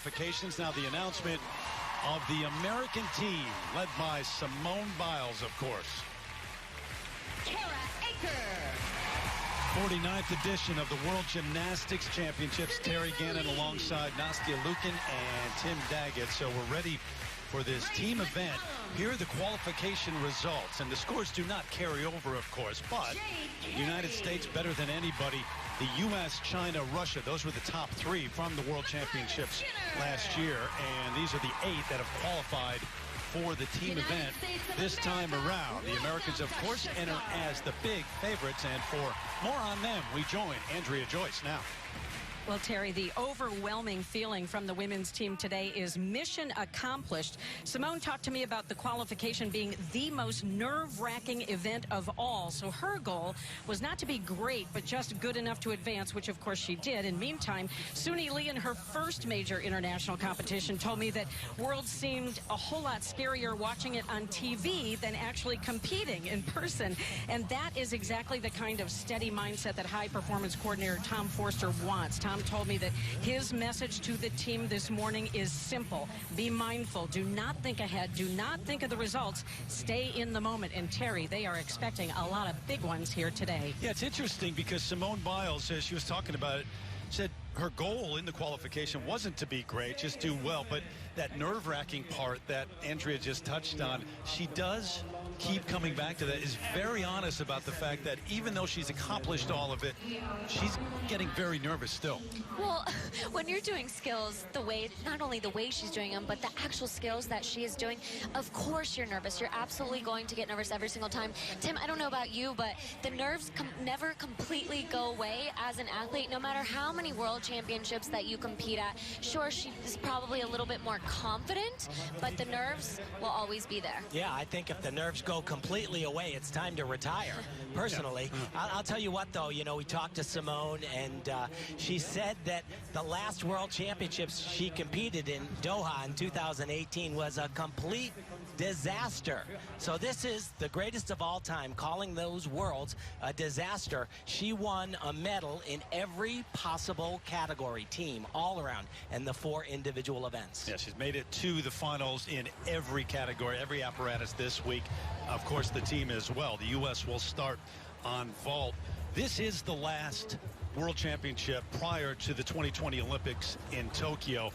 qualifications. Now the announcement of the American team, led by Simone Biles, of course. 49th edition of the World Gymnastics Championships. Terry Gannon alongside Nastia Lukin and Tim Daggett. So we're ready for this team event. Here are the qualification results, and the scores do not carry over, of course, but the United States better than anybody. The U.S., China, Russia, those were the top three from the World Championships last year, and these are the 8 that have qualified for the team event this time around. The Americans, of course, enter as the big favorites, and for more on them, we join Andrea Joyce now. Well, Terry, the overwhelming feeling from the women's team today is mission accomplished. Simone talked to me about the qualification being the most nerve-wracking event of all. So her goal was not to be great, but just good enough to advance, which of course she did. And meantime, Suni Lee in her first major international competition told me that Worlds seemed a whole lot scarier watching it on TV than actually competing in person. And that is exactly the kind of steady mindset that high-performance coordinator Tom Forster wants. Tom told me that his message to the team this morning is simple. Be mindful. Do not think ahead. Do not think of the results. Stay in the moment. And Terry, they are expecting a lot of big ones here today. Yeah, it's interesting because Simone Biles, as she was talking about it, said her goal in the qualification wasn't to be great, just do well. But that nerve-wracking part that Andrea just touched on, she does keep coming back to that, is very honest about the fact that even though she's accomplished all of it, she's getting very nervous still. Well, when you're doing skills the way, not only the way she's doing them, but the actual skills that she is doing, of course you're nervous. You're absolutely going to get nervous every single time. Tim, I don't know about you, but the nerves never completely go away as an athlete, no matter how many world championships that you compete at. Sure, she is probably a little bit more confident, but the nerves will always be there. Yeah, I think if the nerves go completely away, it's time to retire, personally. Yeah. I'll tell you what, though, you know, we talked to Simone, and she said that the last World Championships she competed in, Doha in 2018, was a complete disaster. So this is the greatest of all time, calling those Worlds a disaster. She won a medal in every possible category, team, all around, and the 4 individual events. Yeah, she's made it to the finals in every category, every apparatus this week. Of course, the team as well. The U.S. will start on vault. This is the last World Championship prior to the 2020 Olympics in Tokyo.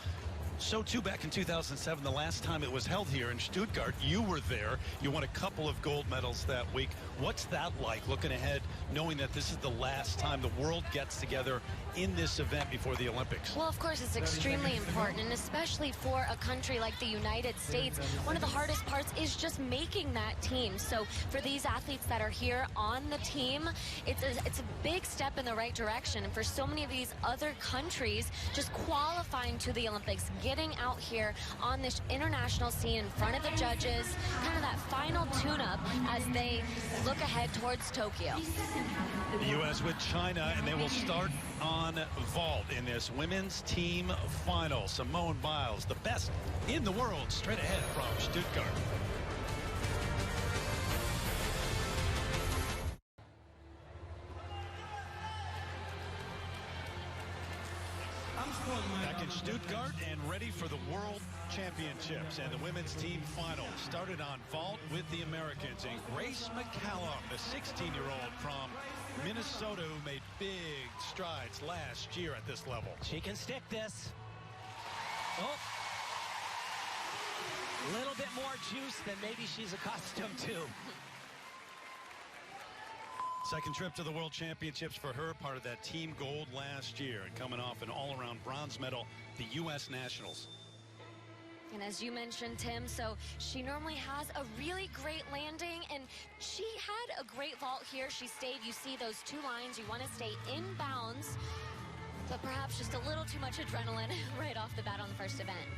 So, too, back in 2007, the last time it was held here in Stuttgart, you were there. You won a couple of gold medals that week. What's that like, looking ahead, knowing that this is the last time the world gets together in this event before the Olympics? Well, of course, it's extremely important, and especially for a country like the United States, one of the hardest parts is just making that team. So for these athletes that are here on the team, it's a big step in the right direction. And for so many of these other countries, just qualifying to the Olympics, getting out here on this international scene in front of the judges, kind of that final tune-up as they look ahead towards Tokyo. The U.S. with China, and they will start on vault in this women's team final. Simone Biles, the best in the world, straight ahead from Stuttgart. Back in Stuttgart and ready for the World Championships, and the women's team final started on vault with the Americans, and Grace McCallum, the 16-year-old from Minnesota who made big strides last year at this level. She can stick this. Oh, a little bit more juice than maybe she's accustomed to. Second trip to the World Championships for her, part of that team gold last year, and coming off an all-around bronze medal, the U.S. Nationals. And as you mentioned, Tim, so she normally has a really great landing, and she had a great vault here. She stayed, you see those 2 lines, you want to stay in bounds, but perhaps just a little too much adrenaline right off the bat on the first event.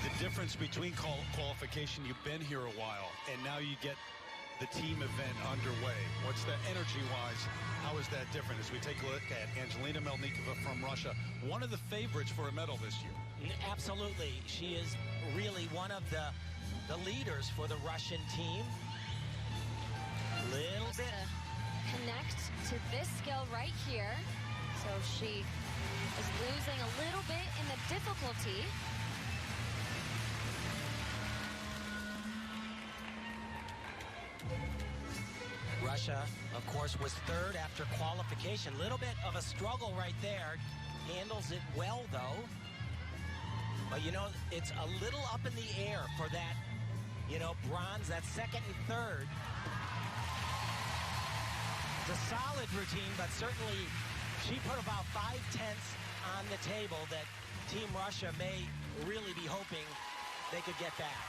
The difference between qualification, you've been here a while, and now you get the team event underway. What's the energy-wise? How is that different? As we take a look at Angelina Melnikova from Russia, one of the favorites for a medal this year. Absolutely. She is really one of the leaders for the Russian team. with this skill right here. So she is losing a little bit in the difficulty. Russia, of course, was third after qualification. Little bit of a struggle right there. Handles it well, though. But, you know, it's a little up in the air for that, you know, bronze, that second and third. It's a solid routine, but certainly she put about 5/10 on the table that Team Russia may really be hoping they could get back.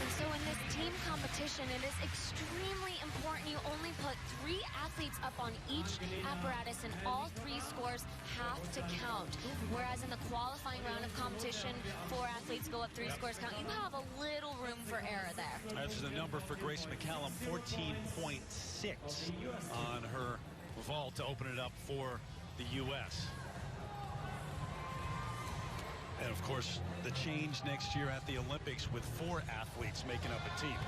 And so in this team competition, it is extremely important you only put 3 athletes up on each apparatus, and all 3 scores have to count. Whereas in the qualifying round of competition, 4 athletes go up, 3 scores count. You have a little room for error there. That's the number for Grace McCallum, 14.6 on her vault to open it up for the U.S. And, of course, the change next year at the Olympics with 4 athletes making up a team.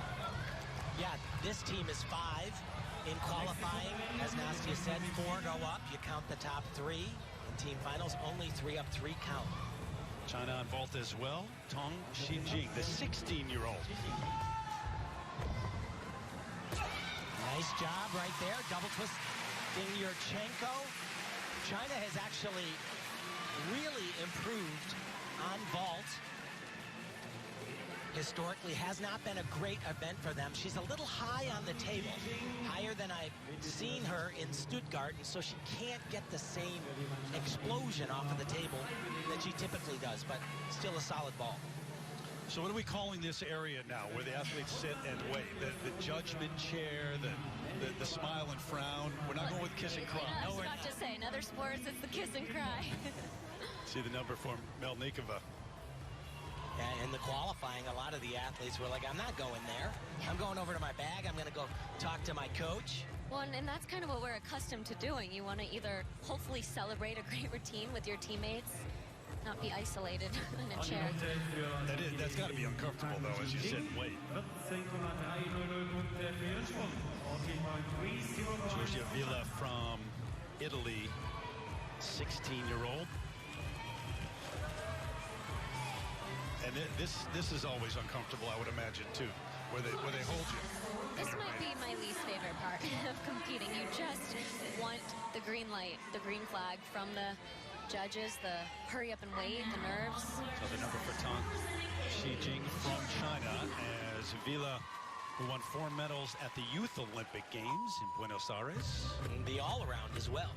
Yeah, this team is 5 in qualifying. As Nastia said, 4 go up. You count the top 3. In team finals, only 3 up, 3 count. China on vault as well. Tong Xijing, the 16-year-old. Nice job right there. Double twist in Yurchenko. China has actually really improved on vault. Historically has not been a great event for them. She's a little high on the table, higher than I've seen her in Stuttgart, and so she can't get the same explosion off of the table that she typically does, but still a solid ball. So what are we calling this area now, where the athletes sit and wait? The judgment chair, the smile and frown? We're not going with kiss and cry. I was about to say, in other sports, it's the kiss and cry. See the number for Melnikova. In the qualifying, a lot of the athletes were like, I'm not going there. I'm going over to my bag. I'm going to go talk to my coach. Well, and that's kind of what we're accustomed to doing. You want to either hopefully celebrate a great routine with your teammates, not be isolated in a chair. That's got to be uncomfortable, though, as you sit and wait. Giorgia Villa from Italy, 16-year-old. And this is always uncomfortable, I would imagine, too, where they hold you. This might be my least favorite part of competing. You just want the green light, the green flag from the judges, the hurry up and wait, the nerves. So the number for Tong Xijing from China, as Villa, who won 4 medals at the Youth Olympic Games in Buenos Aires. And the all-around as well.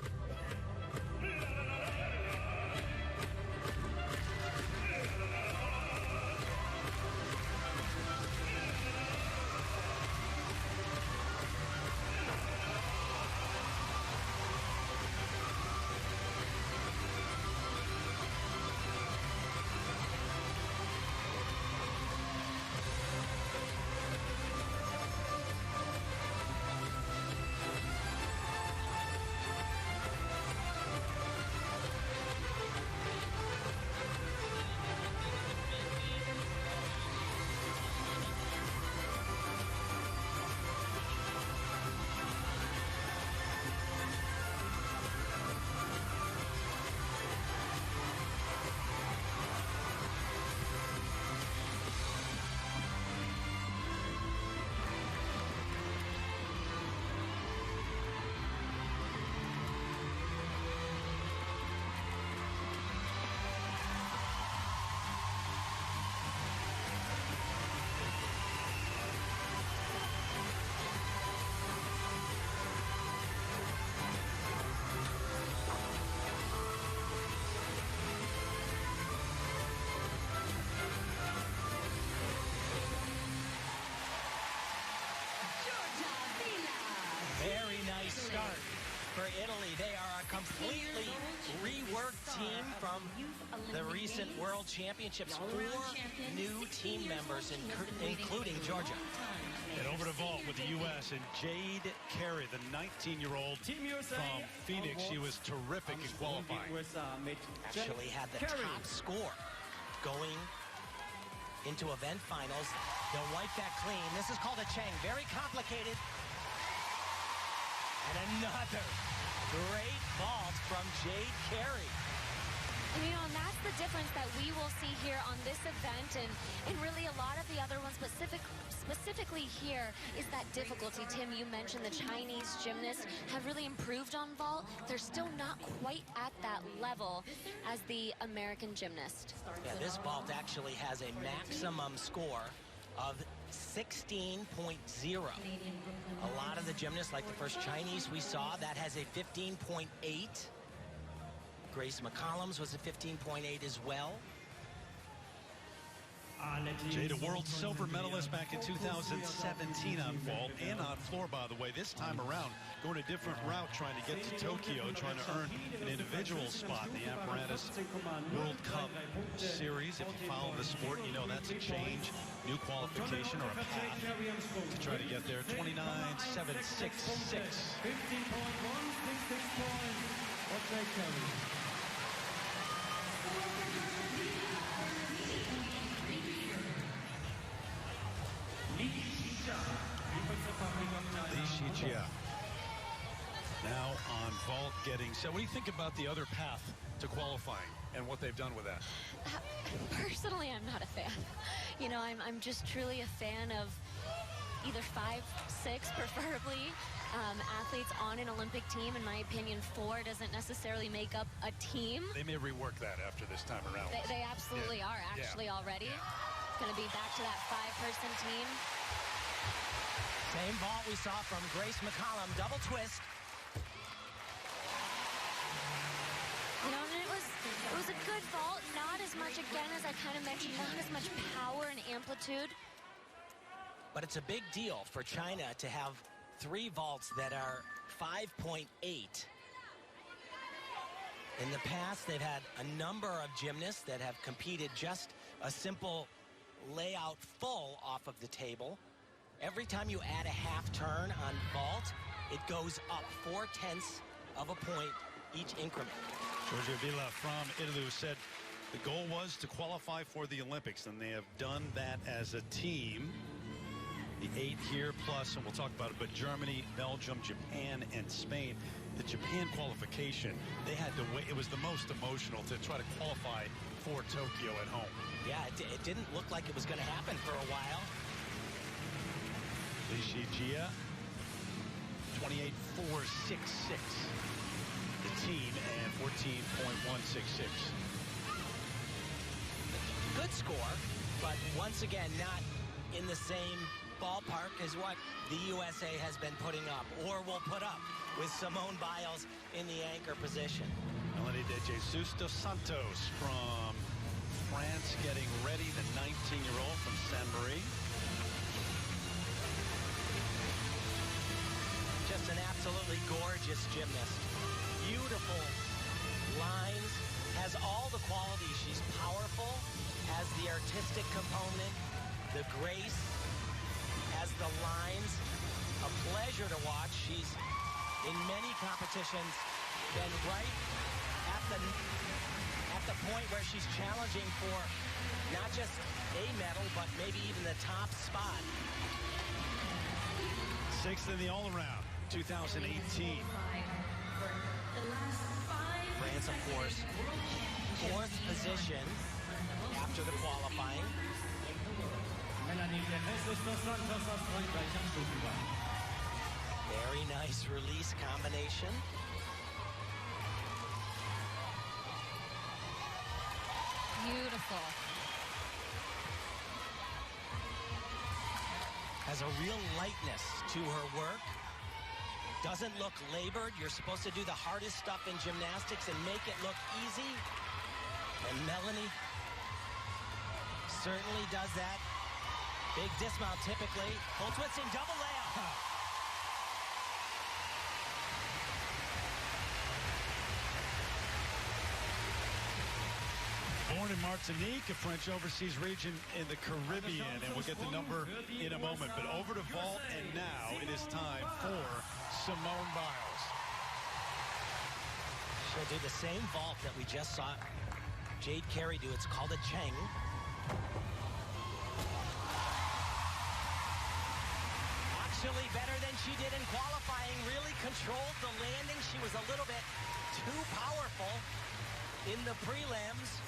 Start for Italy. They are a completely reworked team from the recent World Championships. 4 new team members, including Georgia. And over to vault with the U.S. and Jade Carey, the 19-year-old from Phoenix. She was terrific in qualifying. Actually had the top score going into event finals. They'll wipe that clean. This is called a Chang. Very complicated. And another great vault from Jade Carey. And, you know, and that's the difference that we will see here on this event and really a lot of the other ones, specifically here, is that difficulty. Tim, you mentioned the Chinese gymnasts have really improved on vault. They're still not quite at that level as the American gymnast. Yeah, this vault actually has a maximum score of 16.0. A lot of the gymnasts, like the first Chinese we saw, that has a 15.8. Grace McCollum's was a 15.8 as well. Jade, a world silver medalist back in 2017 on vault and on floor, by the way. This time around, going a different route, trying to get to Tokyo, trying to earn an individual spot in the Apparatus World Cup Series. If you follow the sport, you know that's a change, new qualification or a path to try to get there. 29.766. 15.166 points for Jade Carey. Li Shijia now on vault getting. So what do you think about the other path to qualifying and what they've done with that? Personally, I'm not a fan. You know, I'm just truly a fan of either 5, 6, preferably, athletes on an Olympic team. In my opinion, 4 doesn't necessarily make up a team. They may rework that after this time around. They absolutely are, actually, already. It's going to be back to that 5-person team. Same vault we saw from Grace McCollum, double twist. You know, and it was a good vault, not as much, again, as I kind of mentioned, not as much power and amplitude. But it's a big deal for China to have 3 vaults that are 5.8. In the past, they've had a number of gymnasts that have competed just a simple layout full off of the table. Every time you add a half turn on vault, it goes up 0.4 of a point each increment. Georgia Villa from Italy said the goal was to qualify for the Olympics, and they have done that as a team. The 8 here plus, and we'll talk about it, but Germany, Belgium, Japan, and Spain. The Japan qualification, they had to wait. It was the most emotional to try to qualify for Tokyo at home. Yeah, it didn't look like it was going to happen for a while. Li Shijia, 28.466. The team, and 14.166. Good score, but once again, not in the same ballpark as what the USA has been putting up or will put up with Simone Biles in the anchor position. Melanie de Jesus dos Santos from France getting ready, the 19-year-old from Saint-Marie. Just an absolutely gorgeous gymnast. Beautiful lines, has all the qualities. She's powerful, has the artistic component, the grace, has the lines. A pleasure to watch. She's in many competitions been right at the point where she's challenging for not just a medal, but maybe even the top spot. 6th in the all-around, 2018. France, of course, 4th position after the qualifying. Very nice release combination. Beautiful. Has a real lightness to her work. Doesn't look labored. You're supposed to do the hardest stuff in gymnastics and make it look easy. And Melanie certainly does that. Big dismount typically. Full twisting double layup. Born in Martinique, a French overseas region in the Caribbean, and we'll get the number in a moment. But over to vault, and now it is time for Simone Biles. She'll do the same vault that we just saw Jade Carey do. It's called a Cheng. actually better than she did in qualifying. Really controlled the landing. She was a little bit too powerful in the prelims.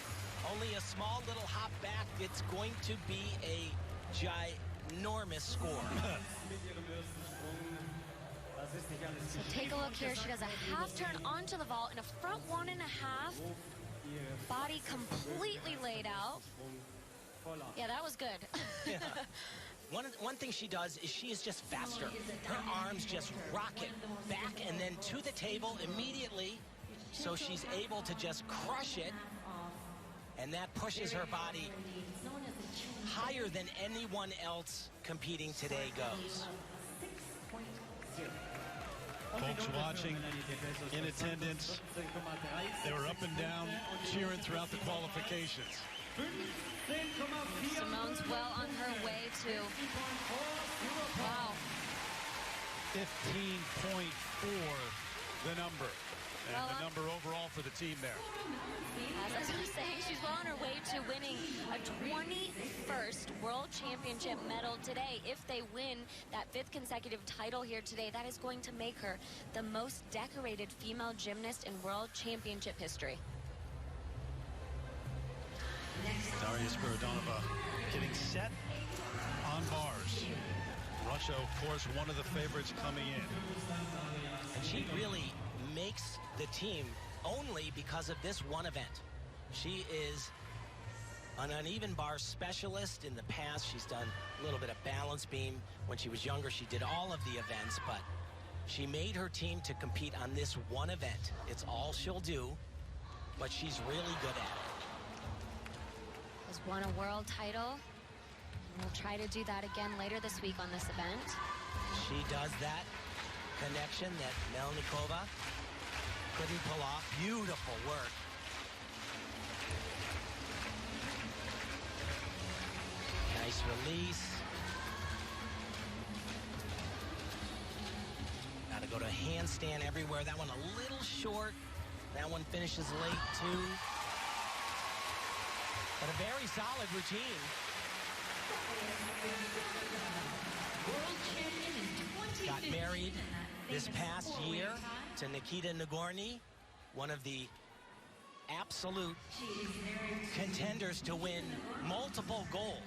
Only a small little hop back. It's going to be a ginormous score. So take a look here. She does a half turn onto the vault in a front 1.5. Body completely laid out. Yeah, that was good. Yeah. One thing she does is she is just faster. Her arms just rocket back and then to the table immediately. So she's able to just crush it. And that pushes her body higher than anyone else competing today goes. Folks watching, in attendance, they were up and down, cheering throughout the qualifications. Simone's well on her way to, wow. 15.4, the number. And Well, the number overall for the team there. As I was saying, she's well on her way to winning a 21st World Championship medal today. If they win that 5th consecutive title here today, that is going to make her the most decorated female gymnast in World Championship history. Daria Spiridonova getting set on bars. Russia, of course, one of the favorites coming in. And she really makes the team only because of this one event. She is an uneven bar specialist. In the past, she's done a little bit of balance beam. When she was younger, she did all of the events, but she made her team to compete on this one event. It's all she'll do, but she's really good at it. Has won a world title. And we'll try to do that again later this week on this event. She does that connection that Melnikova couldn't pull off. Beautiful work. Nice release. Got to go to handstand everywhere. That one a little short. That one finishes late too. But a very solid routine. Got married this past year to Nikita Nagorny, one of the absolute contenders to win multiple gold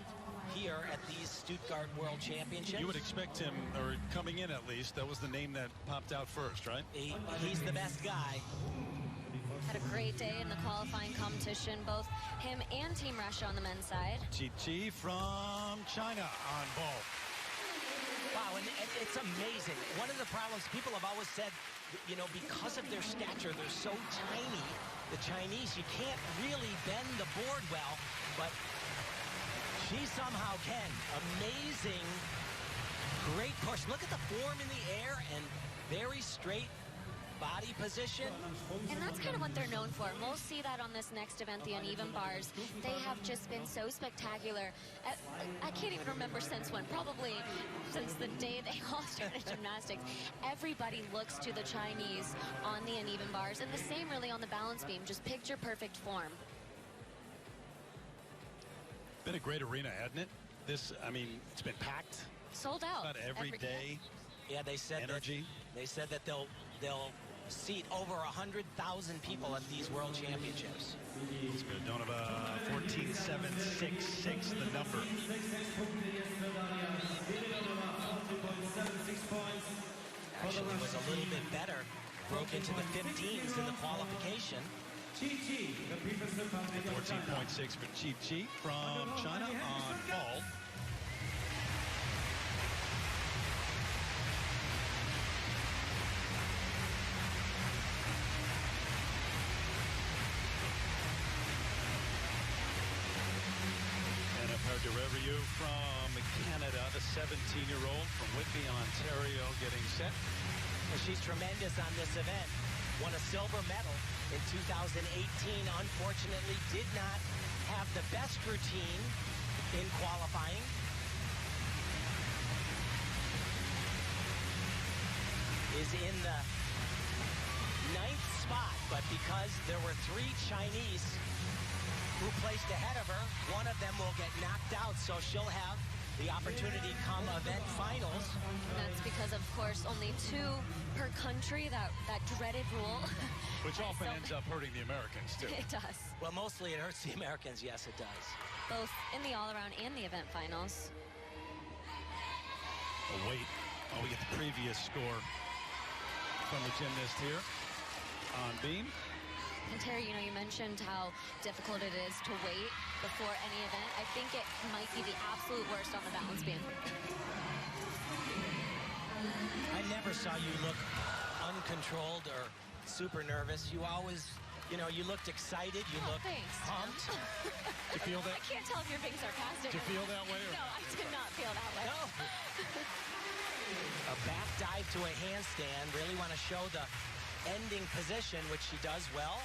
here at these Stuttgart World Championships. You would expect him, or coming in at least, that was the name that popped out first, right? He's the best guy. Had a great day in the qualifying competition, both him and Team Russia on the men's side. Chi from China on ball. Wow, and it's amazing. One of the problems, people have always said, you know, because of their stature, they're so tiny, the Chinese, you can't really bend the board well, but she somehow can. Amazing, great push. Look at the form in the air and very straight body position. And that's kind of what they're known for. And we'll see that on this next event, the uneven bars. They have just been so spectacular. I can't even remember since when, probably since the day they all started gymnastics. Everybody looks to the Chinese on the uneven bars, and the same really on the balance beam, just picture perfect form. Been a great arena, hasn't it? This, I mean, it's been packed. Sold out. About every day. Yeah, they said Energy. They said that they'll seat over 100,000 people at these World Championships. Spiridonova 14.766, the number. Actually was a little bit better. Broke into the 15s in the qualification. 14.6 for Chi from China on ball. Review from Canada, the 17-year-old from Whitby, Ontario, getting set. Well, she's tremendous on this event. Won a silver medal in 2018. Unfortunately, did not have the best routine in qualifying. Is in the 9th spot, but because there were 3 Chinese who placed ahead of her, one of them will get knocked out, so she'll have the opportunity come event finals And that's because, of course, only 2 per country, that dreaded rule. Which often ends up hurting the Americans, too. It does. Well, mostly it hurts the Americans. Yes, it does. Both in the all-around and the event finals. Oh, wait. Oh, we get the previous score from the gymnast here on beam. And Terry, you know, you mentioned how difficult it is to wait before any event. I think it might be the absolute worst on the balance beam. I never saw you look uncontrolled or super nervous. You always, you know, you looked excited. You looked thanks, pumped. Do you feel that? I can't tell if you're being sarcastic. Do you feel that way? Or? No, I did not feel that way. No. A back dive to a handstand. Really want to show the ending position, which she does well.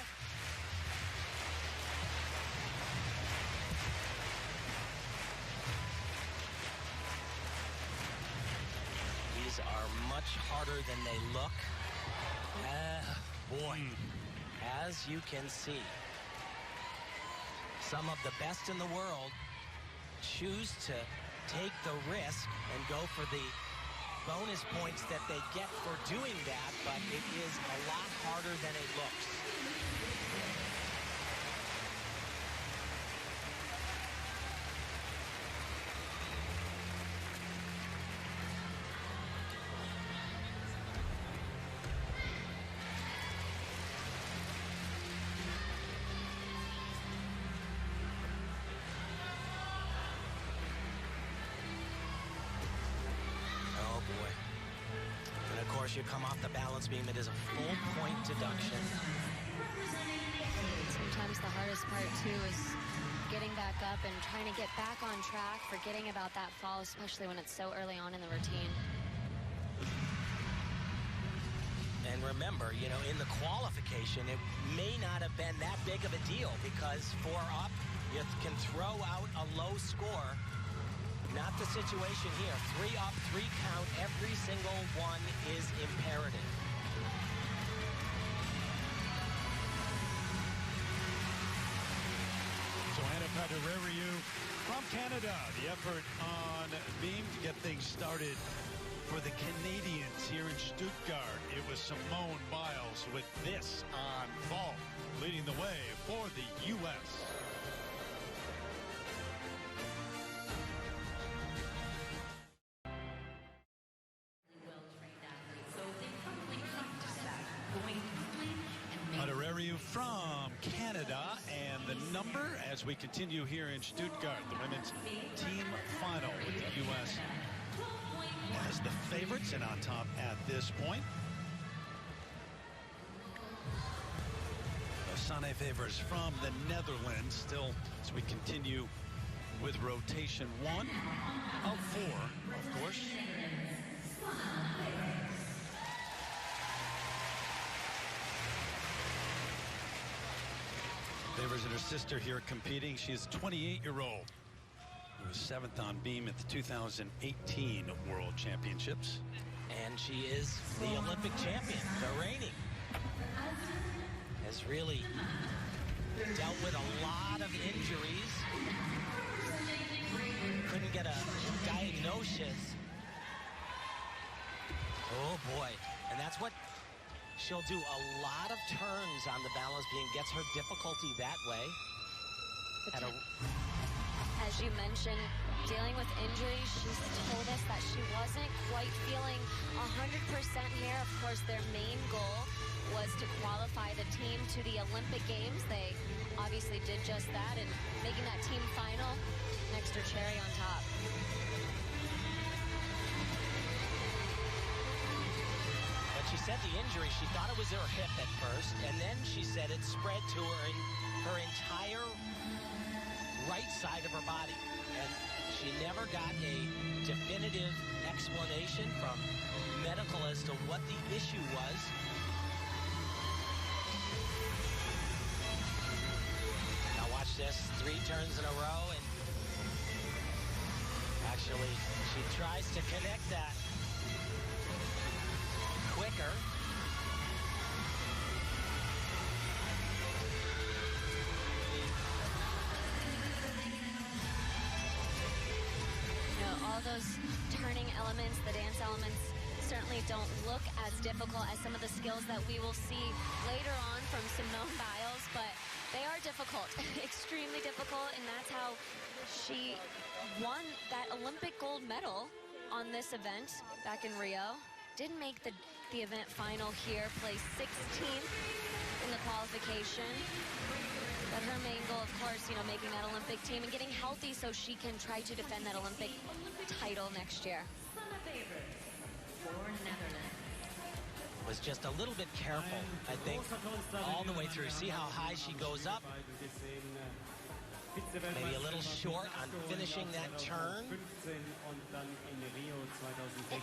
These are much harder than they look. Boy, as you can see, some of the best in the world choose to take the risk and go for the bonus points that they get for doing that, but it is a lot harder than it looks. You come off the balance beam, it is a full point deduction. Sometimes the hardest part too is getting back up and trying to get back on track, forgetting about that fall, especially when it's so early on in the routine. And remember, you know, in the qualification, it may not have been that big of a deal because 4 up, you can throw out a low score. Not the situation here. 3 up, 3 count. Every single one is imperative. Johanna Padereriu from Canada. The effort on beam to get things started for the Canadians here in Stuttgart. It was Simone Biles with this on vault, leading the way for the U.S. From Canada, and the number as we continue here in Stuttgart, the women's team final with the U.S. as the favorites and on top at this point. Sanne Favors from the Netherlands still as we continue with rotation 1 of 4, of course. Favors and her sister here competing. She is a 28-year-old who was 7th on beam at the 2018 World Championships. And she is the Olympic champion, the reigning. Has really dealt with a lot of injuries. Couldn't get a diagnosis. Oh boy. And that's what she'll do, a lot of turns on the balance beam, gets her difficulty that way. As you mentioned, dealing with injuries, she's told us that she wasn't quite feeling 100% here. Of course, their main goal was to qualify the team to the Olympic Games. They obviously did just that, and making that team final, an extra cherry on top. She said the injury, she thought it was her hip at first, and then she said it spread to her entire right side of her body. And she never got a definitive explanation from medical as to what the issue was. Now watch this, 3 turns in a row, and actually she tries to connect that quicker. You know, all those turning elements, the dance elements elements certainly don't look as difficult as some of the skills that we will see later on from Simone Biles, but they are difficult, extremely difficult, and that's how she won that Olympic gold medal on this event back in Rio. Didn't make the event final here, placed 16th in the qualification. But her main goal, of course, you know, making that Olympic team and getting healthy so she can try to defend that Olympic title next year. Was just a little bit careful, I think, all the way through. See how high she goes up? Maybe a little short on finishing that turn.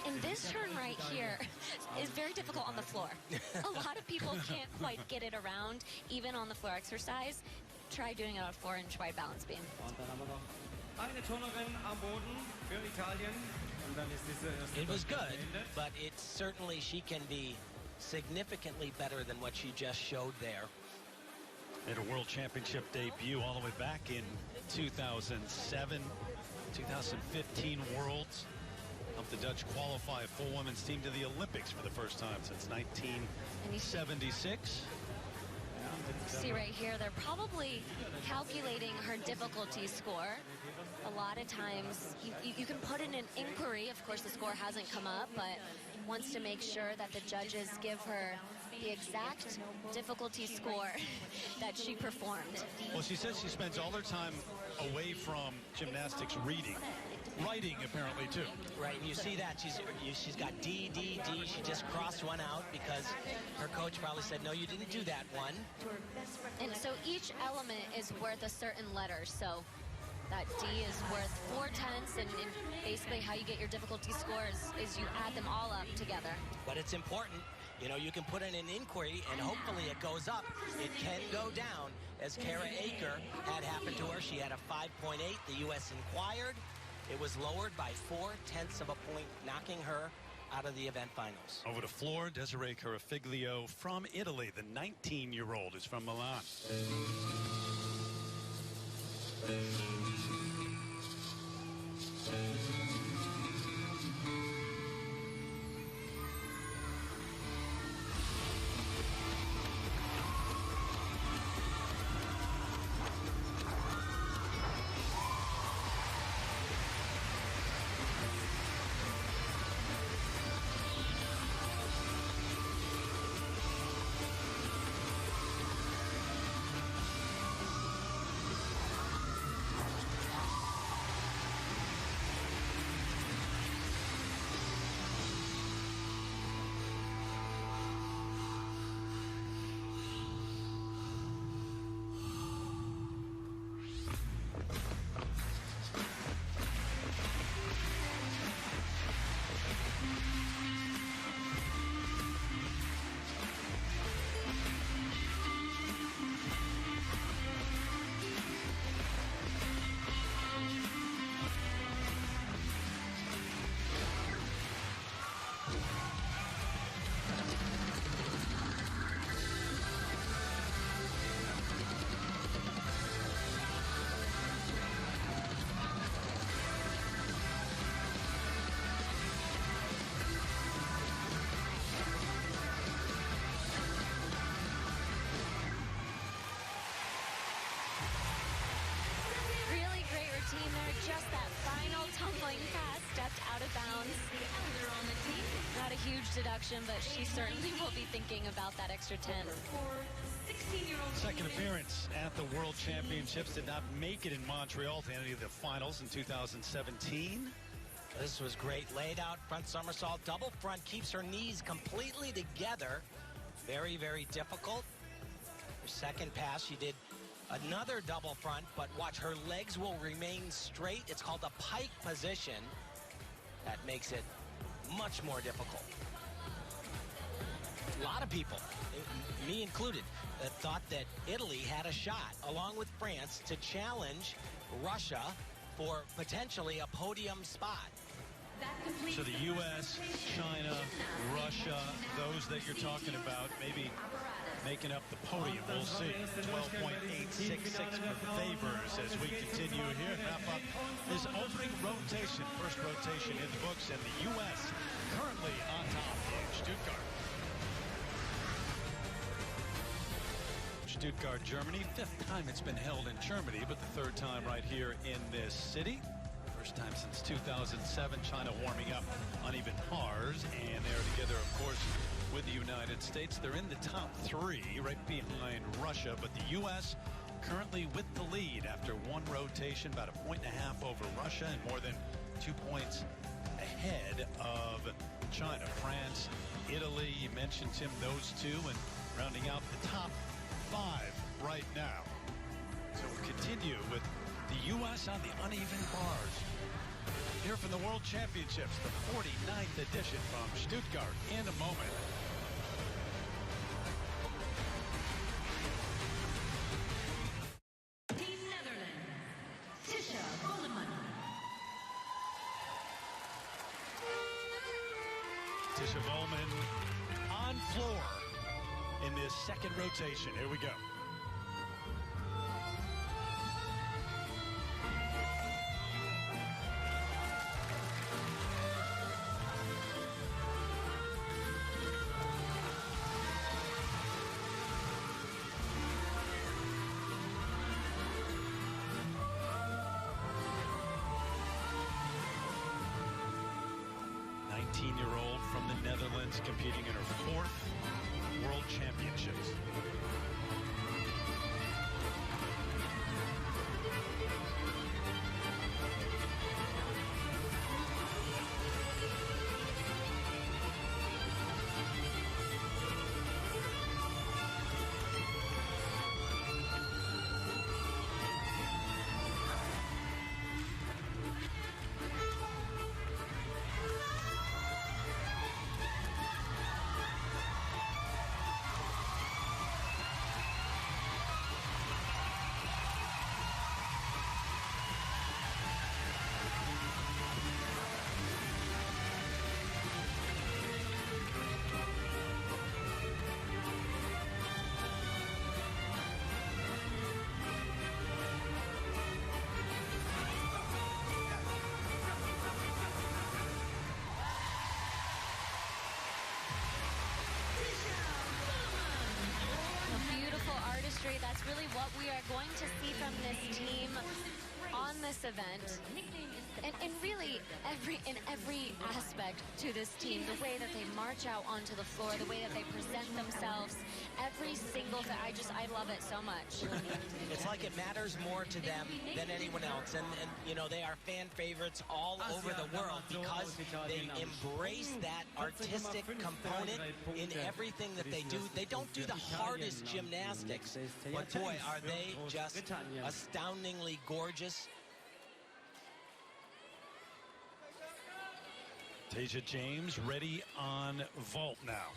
And this turn right here is very difficult on the floor. A lot of people can't quite get it around, even on the floor exercise. Try doing it on a 4-inch wide balance beam. It was good, but it's certainly she can be significantly better than what she just showed there. Made a World Championship debut all the way back in 2007, 2015 Worlds. Helped the Dutch qualify a full women's team to the Olympics for the first time since 1976. See right here, they're probably calculating her difficulty score. A lot of times you can put in an inquiry. Of course, the score hasn't come up, but wants to make sure that the judges give her the exact difficulty score that she performed. Well, she says she spends all her time away from gymnastics reading. Writing, apparently, too. Right, and you see that. She's got D, D, D. She just crossed one out because her coach probably said, no, you didn't do that one. And so each element is worth a certain letter. So that D is worth 4/10, and basically how you get your difficulty scores is you add them all up together. But it's important. You know, you can put in an inquiry, and hopefully it goes up. It can go down, as Kara Aker had happened to her. She had a 5.8. The U.S. inquired. It was lowered by 4/10 of a point, knocking her out of the event finals. Over to floor, Desiree Carafiglio from Italy. The 19-year-old is from Milan. Team there, just that final tumbling pass stepped out of bounds. Not a huge deduction, but she certainly will be thinking about that extra 10. Second appearance at the World Championships. Did not make it in Montreal to any of the finals in 2017. This was great. Laid out front somersault, double front, keeps her knees completely together. Very, very difficult. Her second pass, she did another double front, but watch, her legs will remain straight. It's called a pike position. That makes it much more difficult. A lot of people, me included, thought that Italy had a shot, along with France, to challenge Russia for potentially a podium spot. So the U.S., China, Russia, those that you're talking about, maybe making up the podium. We'll see. 12.866 for favors as we continue here and wrap up this opening rotation. First rotation in the books, and the U.S. currently Italy on top in Stuttgart. Stuttgart, Germany. 5th time it's been held in Germany, but the 3rd time right here in this city. First time since 2007. China warming up uneven pars, and they're together, of course, with the United States. They're in the top 3, right behind Russia, but the U.S. currently with the lead after one rotation, about 1.5 points over Russia and more than 2 points ahead of China. France, Italy, you mentioned, Tim, those two, and rounding out the top 5 right now. So we'll continue with the U.S. on the uneven bars. Here from the World Championships, the 49th edition from Stuttgart in a moment. Team Netherlands, Tisha Boleman. Tisha Boleman on floor in this 2nd rotation. Here we go. Year-old from the Netherlands competing in her 4th World Championships. That's really what we are going to see from this team on this event. And really, in every aspect to this team, the way that they march out onto the floor, the way that they present themselves, every single thing, I love it so much. It's like it matters more to them than anyone else. And you know, they are fan favorites all over the world because they embrace that artistic component in everything that they do. They don't do the hardest gymnastics, but boy, are they just astoundingly gorgeous. Tasia James ready on vault now.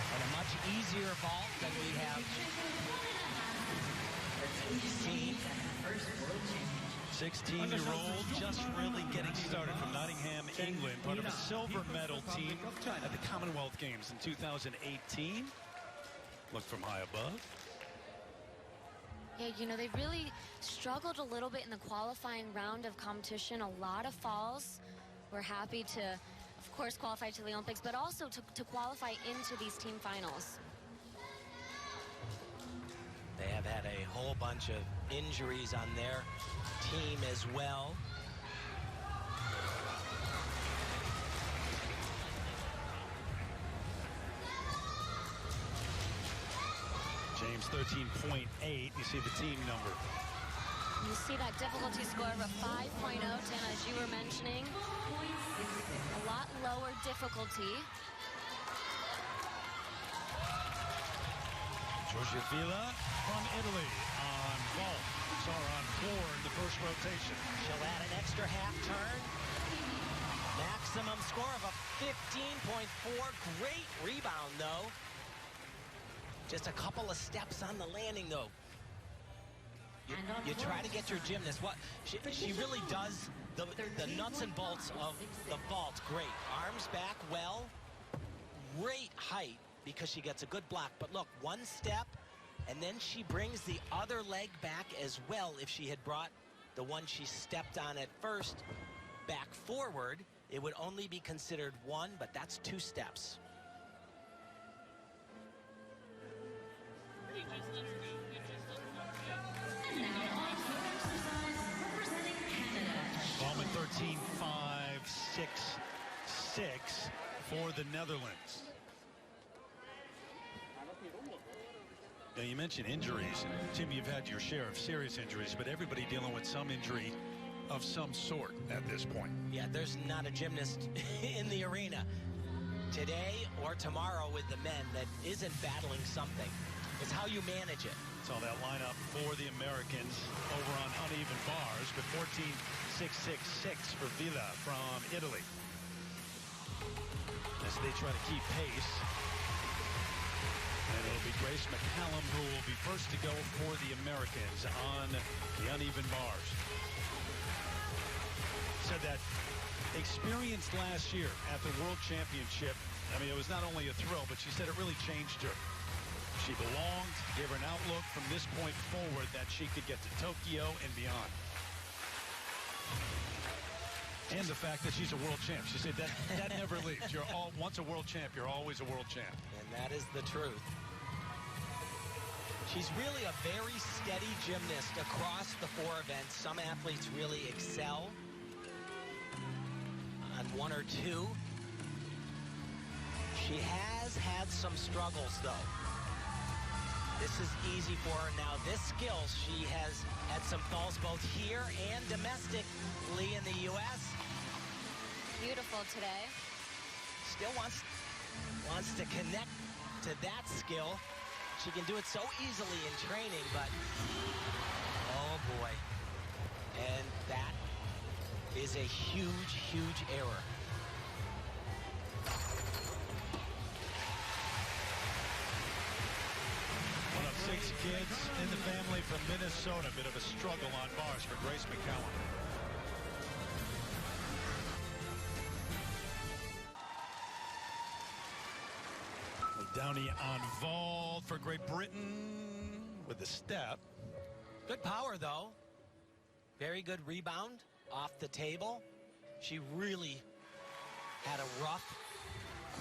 And a much easier vault than we have seen. 16-year-old just really getting started from Nottingham, England, part of a silver medal team at the Commonwealth Games in 2018. Look from high above. Yeah, you know, they really struggled a little bit in the qualifying round of competition. A lot of falls. We're happy to, of course, qualify to the Olympics, but also to qualify into these team finals. They have had a whole bunch of injuries on their team as well. James 13.8. You see the team number. You see that difficulty score of a 5.0, Tana, as you were mentioning. A lot lower difficulty. Giorgia Villa from Italy on vault. Saw her on floor in the first rotation. She'll add an extra half turn. Maximum score of a 15.4. Great rebound, though. Just a couple of steps on the landing, though. You try to get your gymnast. What she really does the nuts and bolts of the vault. Great. Arms back well. Great height because she gets a good block. But look, one step, and then she brings the other leg back as well. If she had brought the one she stepped on at first back forward, it would only be considered one, but that's 2 steps. And now on to exercise representing Canada. Bowman 13-5-6-6 for the Netherlands. Now, you mentioned injuries. Tim, you've had your share of serious injuries, but everybody dealing with some injury of some sort at this point. Yeah, there's not a gymnast in the arena today or tomorrow with the men that isn't battling something. It's how you manage it. Saw that lineup for the Americans over on uneven bars, but 14-6-6-6 for Villa from Italy. As they try to keep pace. And it'll be Grace McCallum who will be first to go for the Americans on the uneven bars. Said that experience last year at the World Championship, I mean, it was not only a thrill, but she said it really changed her. She belonged, gave her an outlook from this point forward that she could get to Tokyo and beyond. And the fact that she's a world champ. She said that never leaves. Once a world champ, you're always a world champ. And that is the truth. She's really a very steady gymnast across the 4 events. Some athletes really excel on 1 or 2. She has had some struggles, though. This is easy for her now. This skill, she has had some falls both here and domestically in the U.S. Beautiful today. Still wants to connect to that skill. She can do it so easily in training, but oh boy. And that is a huge, huge error. One of 6 kids in the family from Minnesota. Bit of a struggle on bars for Grace McCallum. Downey on vault for Great Britain with the step. Good power, though. Very good rebound off the table. She really had a rough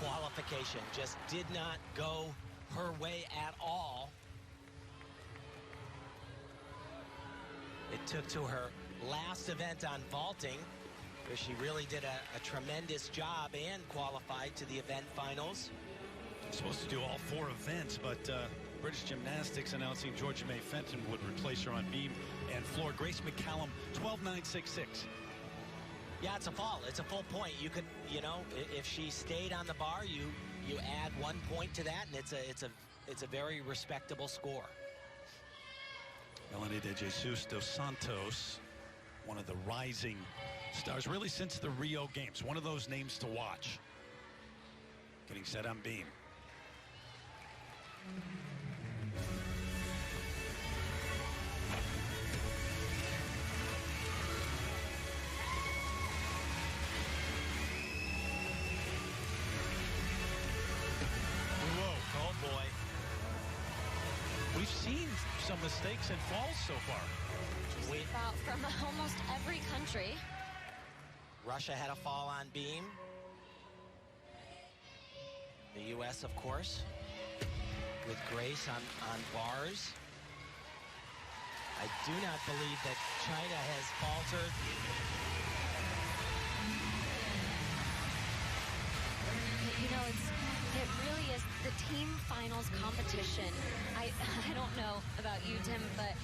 qualification. Just did not go her way at all. It took to her last event on vaulting, where she really did a tremendous job and qualified to the event finals. Supposed to do all 4 events, but British Gymnastics announcing Georgia May Fenton would replace her on beam and floor. Grace McCallum, 12-9-6-6. Yeah, it's a fall. It's a full point. You could, you know, if she stayed on the bar, you add 1 point to that, and it's a very respectable score. Melanie de Jesus dos Santos, one of the rising stars, really since the Rio Games. One of those names to watch. Getting set on beam. Whoa, oh boy. We've seen some mistakes and falls so far. About from almost every country. Russia had a fall on beam. The U.S., of course, with Grace on bars. I do not believe that China has faltered. You know, it really is the team finals competition. I don't know about you, Tim, but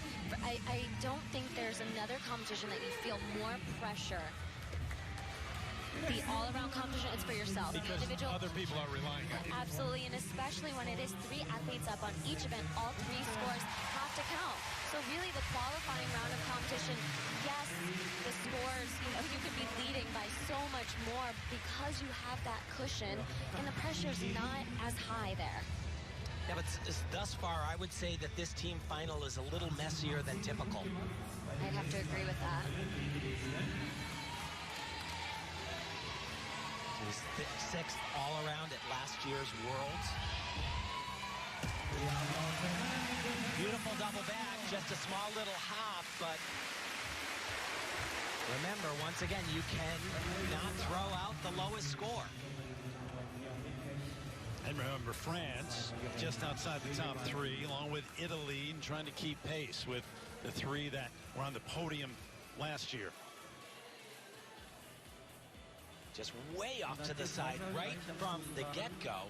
I don't think there's another competition that you feel more pressure. The all-around competition, it's for yourself. Because the individual, other people are relying on you. absolutely, and especially when it is 3 athletes up on each event, all 3 scores have to count. So really, the qualifying round of competition, yes, the scores, you could be leading by so much more because you have that cushion, and the pressure's not as high there. Yeah, but thus far, I would say that this team final is a little messier than typical. I'd have to agree with that. She was 6th all around at last year's Worlds. Beautiful double back, just a small little hop, but remember, once again, you cannot throw out the lowest score. And remember, France just outside the top three, along with Italy, and trying to keep pace with the three that were on the podium last year. Just way off to the side, right from the get-go.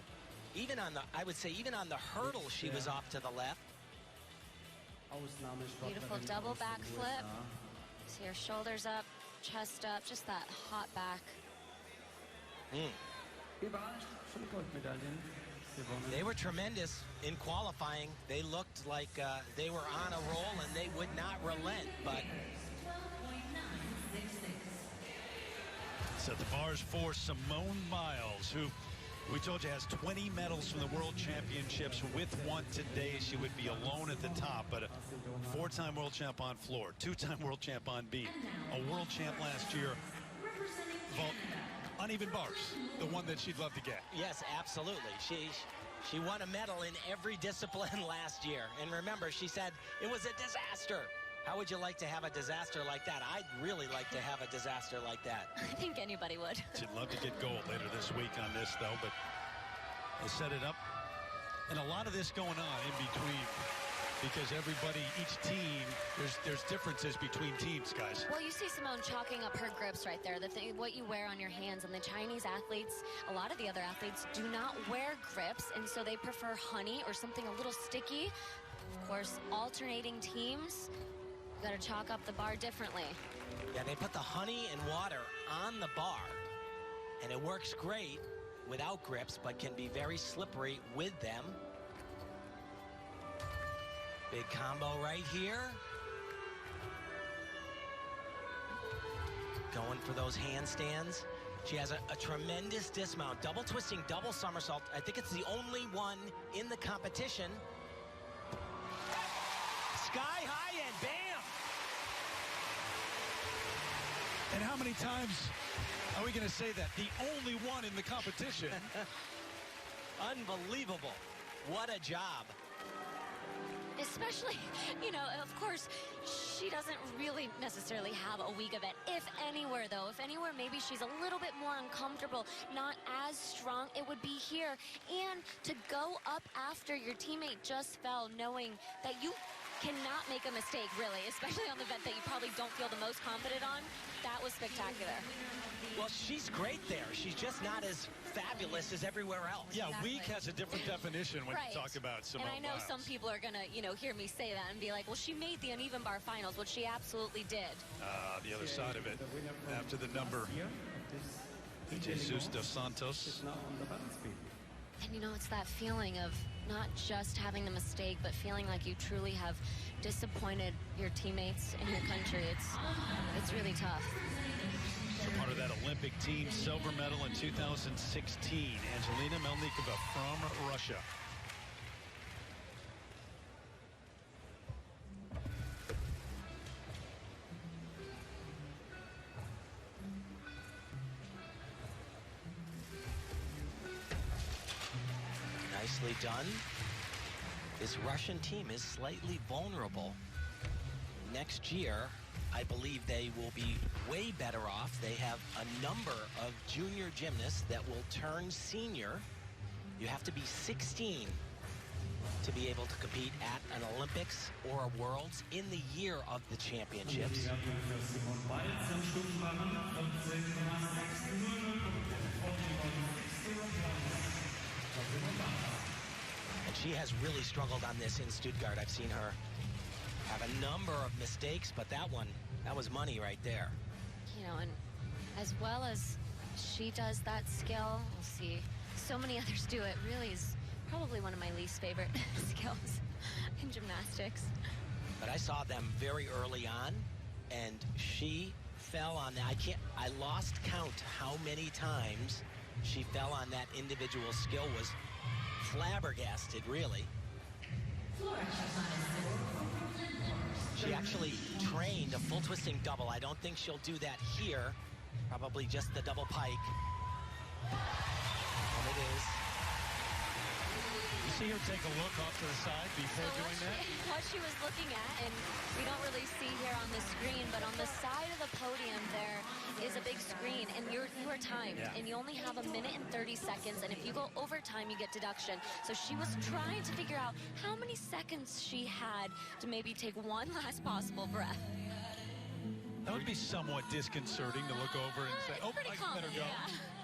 Even on the, I would say, even on the hurdle, she was off to the left. Beautiful double back flip. See her shoulders up, chest up, just that hot back. They were tremendous in qualifying. They looked like they were on a roll and they would not relent, but Set the bars for Simone Biles, who we told you has 20 medals from the World Championships. With one today, she would be alone at the top, but a four-time world champ on floor, two-time world champ on beam, a world champ last year, vault, uneven bars, the one that she'd love to get. yes, absolutely. She won a medal in every discipline last year. And remember, she said it was a disaster. How would you like to have a disaster like that? I'd really like to have a disaster like that. I think anybody would. She'd love to get gold later this week on this, though, but they set it up. And a lot of this going on in between, because everybody, each team, there's differences between teams, guys. Well, you see Simone chalking up her grips right there, the thing, what you wear on your hands. And the Chinese athletes, a lot of the other athletes, do not wear grips, and so they prefer honey or something a little sticky. Of course, alternating teams, you got to chalk up the bar differently. Yeah, they put the honey and water on the bar, and it works great without grips, but can be very slippery with them. Big combo right here. Going for those handstands. She has a tremendous dismount. Double twisting, double somersault. I think it's the only one in the competition. Sky high and bam! And how many times are we going to say that? The only one in the competition. Unbelievable. What a job. Especially, you know, of course, she doesn't really necessarily have a weak event. If anywhere, though, if anywhere, maybe she's a little bit more uncomfortable, not as strong, it would be here. And to go up after your teammate just fell, knowing that you cannot make a mistake, really, especially on the event that you probably don't feel the most confident on, that was spectacular. Well, she's great there. She's just not as fabulous as everywhere else. Yeah, Exactly. weak has a different definition when Right. you talk about Simone And I know Biles. some people are going to, you know, hear me say that and be like, well, she made the uneven bar finals, which she absolutely did. The other side of it, after the number, Jesus dos Santos. And, you know, it's that feeling of not just having the mistake, but feeling like you truly have disappointed your teammates and your country. It's really tough. So part of that Olympic team silver medal in 2016, Angelina Melnikova from Russia. Nicely done. This Russian team is slightly vulnerable. Next year, I believe they will be way better off. They have a number of junior gymnasts that will turn senior. You have to be 16 to be able to compete at an Olympics or a Worlds in the year of the championships. And she has really struggled on this in Stuttgart. I've seen her have a number of mistakes, but that was money right there. You know, and as well as she does that skill, we'll see so many others do it. Really is probably one of my least favorite skills in gymnastics. But I saw them very early on, and she fell on that. I lost count how many times she fell on that individual skill. Was flabbergasted, really. She actually trained a full twisting double. I don't think she'll do that here. Probably just the double pike. And it is. see her take a look off to the side before doing that? What she was looking at, and we don't really see here on the screen, but on the side of the podium there is a big screen, and you are timed, and you only have 1 minute and 30 seconds, and if you go over time, you get deduction. So she was trying to figure out how many seconds she had to maybe take one last possible breath. That would be somewhat disconcerting to look over and say, oh, I better go.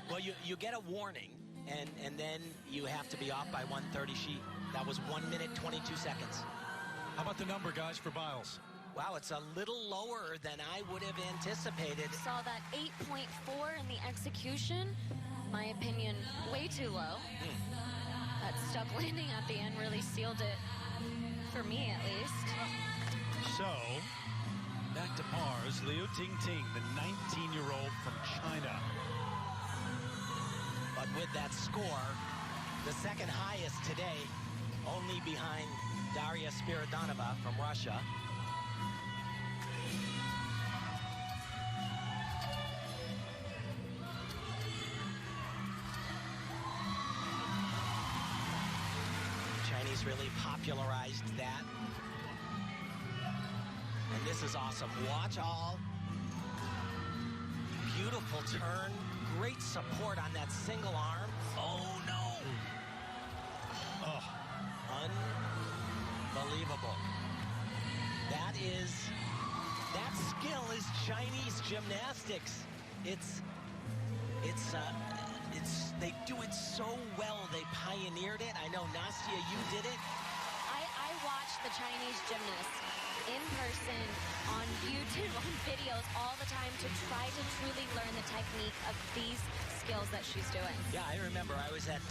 Well, you get a warning, and then you have to be off by 1:30. That was 1 minute, 22 seconds. How about the number, guys, for Biles? Wow, it's a little lower than I would have anticipated. Saw that 8.4 in the execution. My opinion, way too low. That stuck landing at the end really sealed it, for me at least. So, back to pars, Liu Tingting, the 19-year-old from China. But with that score, the second highest today, only behind Daria Spiridonova from Russia. Chinese really popularized that. And this is awesome. Watch all. Beautiful turn. Great support on that single arm. Oh, no. Oh. Unbelievable. That skill is Chinese gymnastics. They do it so well. They pioneered it. I know, Nastia, you did it. I watch the Chinese gymnasts in person, on YouTube, on videos all the time to try to truly learn the technique of these skills that she's doing. Yeah, I remember I was at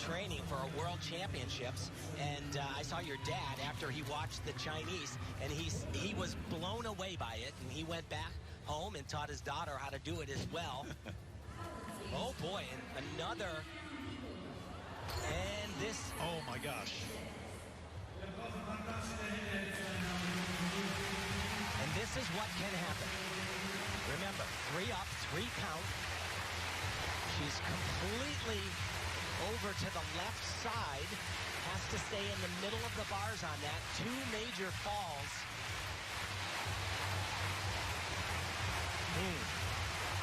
training for a World Championships, and I saw your dad after he watched the Chinese, and he was blown away by it, and he went back home and taught his daughter how to do it as well. Oh boy, and another, and this. Oh my gosh. And this is what can happen. Remember, 3 up, 3 count. She's completely over to the left side. Has to stay in the middle of the bars on that. 2 major falls.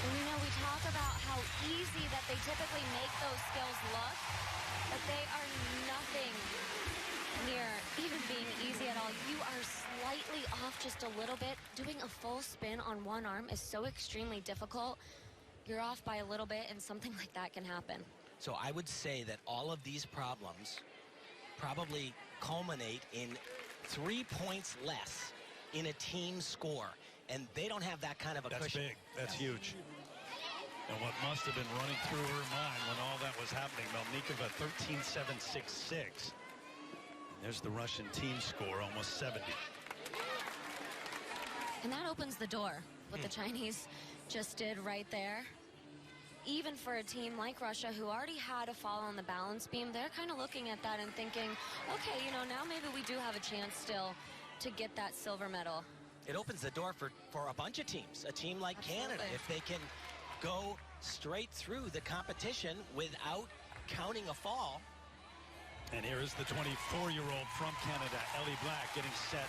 And you know, we talk about how easy that they typically make those skills look, but they are nothing near even being easy at all. You are slightly off just a little bit. Doing a full spin on one arm is so extremely difficult. You're off by a little bit, and something like that can happen. So I would say that all of these problems probably culminate in 3 points less in a team score. And they don't have that kind of a cushion. That's big. That's huge. And what must have been running through her mind when all that was happening, Melnikova 13-7-6-6. There's the Russian team score, almost 70. And that opens the door, what the Chinese just did right there. Even for a team like Russia, who already had a fall on the balance beam, they're kind of looking at that and thinking, okay, you know, now maybe we do have a chance still to get that silver medal. It opens the door for a bunch of teams. A team like Canada, if they can go straight through the competition without counting a fall. And here is the 24-year-old from Canada, Ellie Black, getting set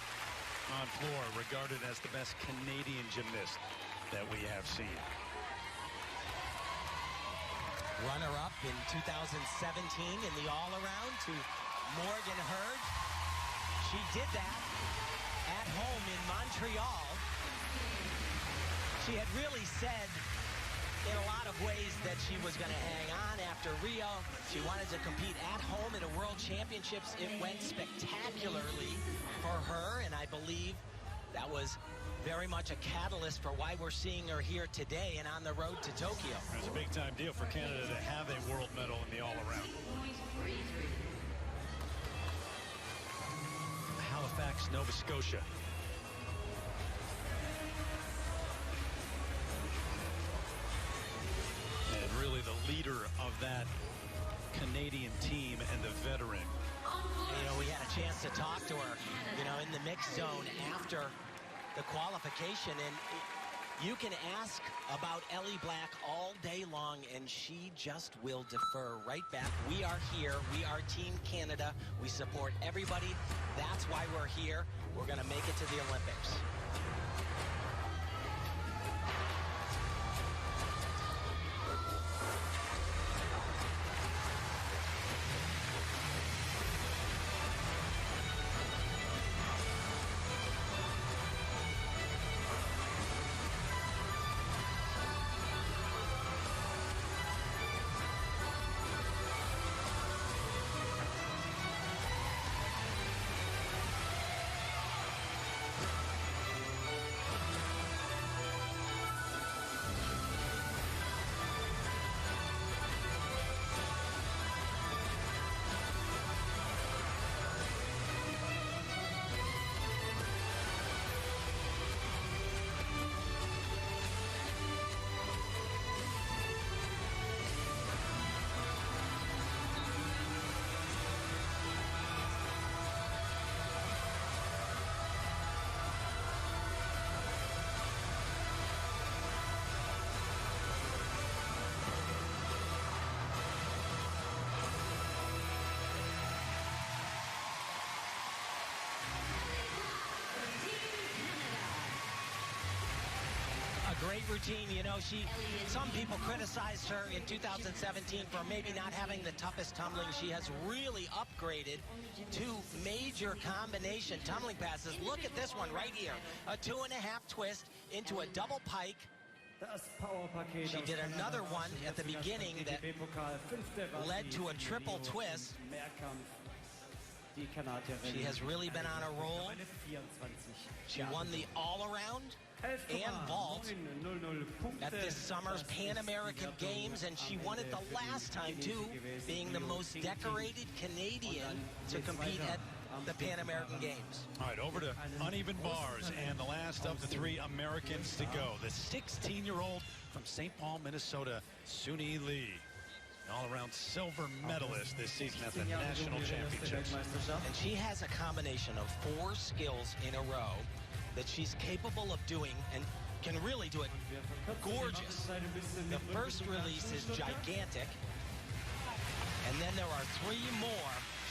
on floor, regarded as the best Canadian gymnast that we have seen. Runner-up in 2017 in the all-around to Morgan Hurd. She did that at home in Montreal. She had really said in a lot of ways that she was going to hang on after Rio. She wanted to compete at home in a World Championships. It went spectacularly for her, and I believe that was very much a catalyst for why we're seeing her here today and on the road to Tokyo. It was a big-time deal for Canada to have a world medal in the all-around. Halifax, Nova Scotia. And really the leader of that Canadian team and the veteran. You know, we had a chance to talk to her, you know, in the mixed zone after the qualification, and You can ask about Ellie Black all day long, and she just will defer right back. We are here. We are Team Canada. We support everybody. That's why we're here. We're going to make it to the Olympics. Great routine. You know, some people criticized her in 2017 for maybe not having the toughest tumbling. She has really upgraded to major combination tumbling passes. Look at this one right here. A 2.5 twist into a double pike. She did another one at the beginning that led to a triple twist. She has really been on a roll. She won the all-around and vault at this summer's Pan American Games, and she won it the last time too, being the most decorated Canadian to compete at the Pan American Games. All right, over to uneven bars, and the last of the 3 Americans to go. The 16-year-old from St. Paul, Minnesota, Suni Lee. All-around silver medalist this season at the National Championships. And she has a combination of 4 skills in a row that she's capable of doing and can really do it gorgeous. The first release is gigantic. And then there are 3 more.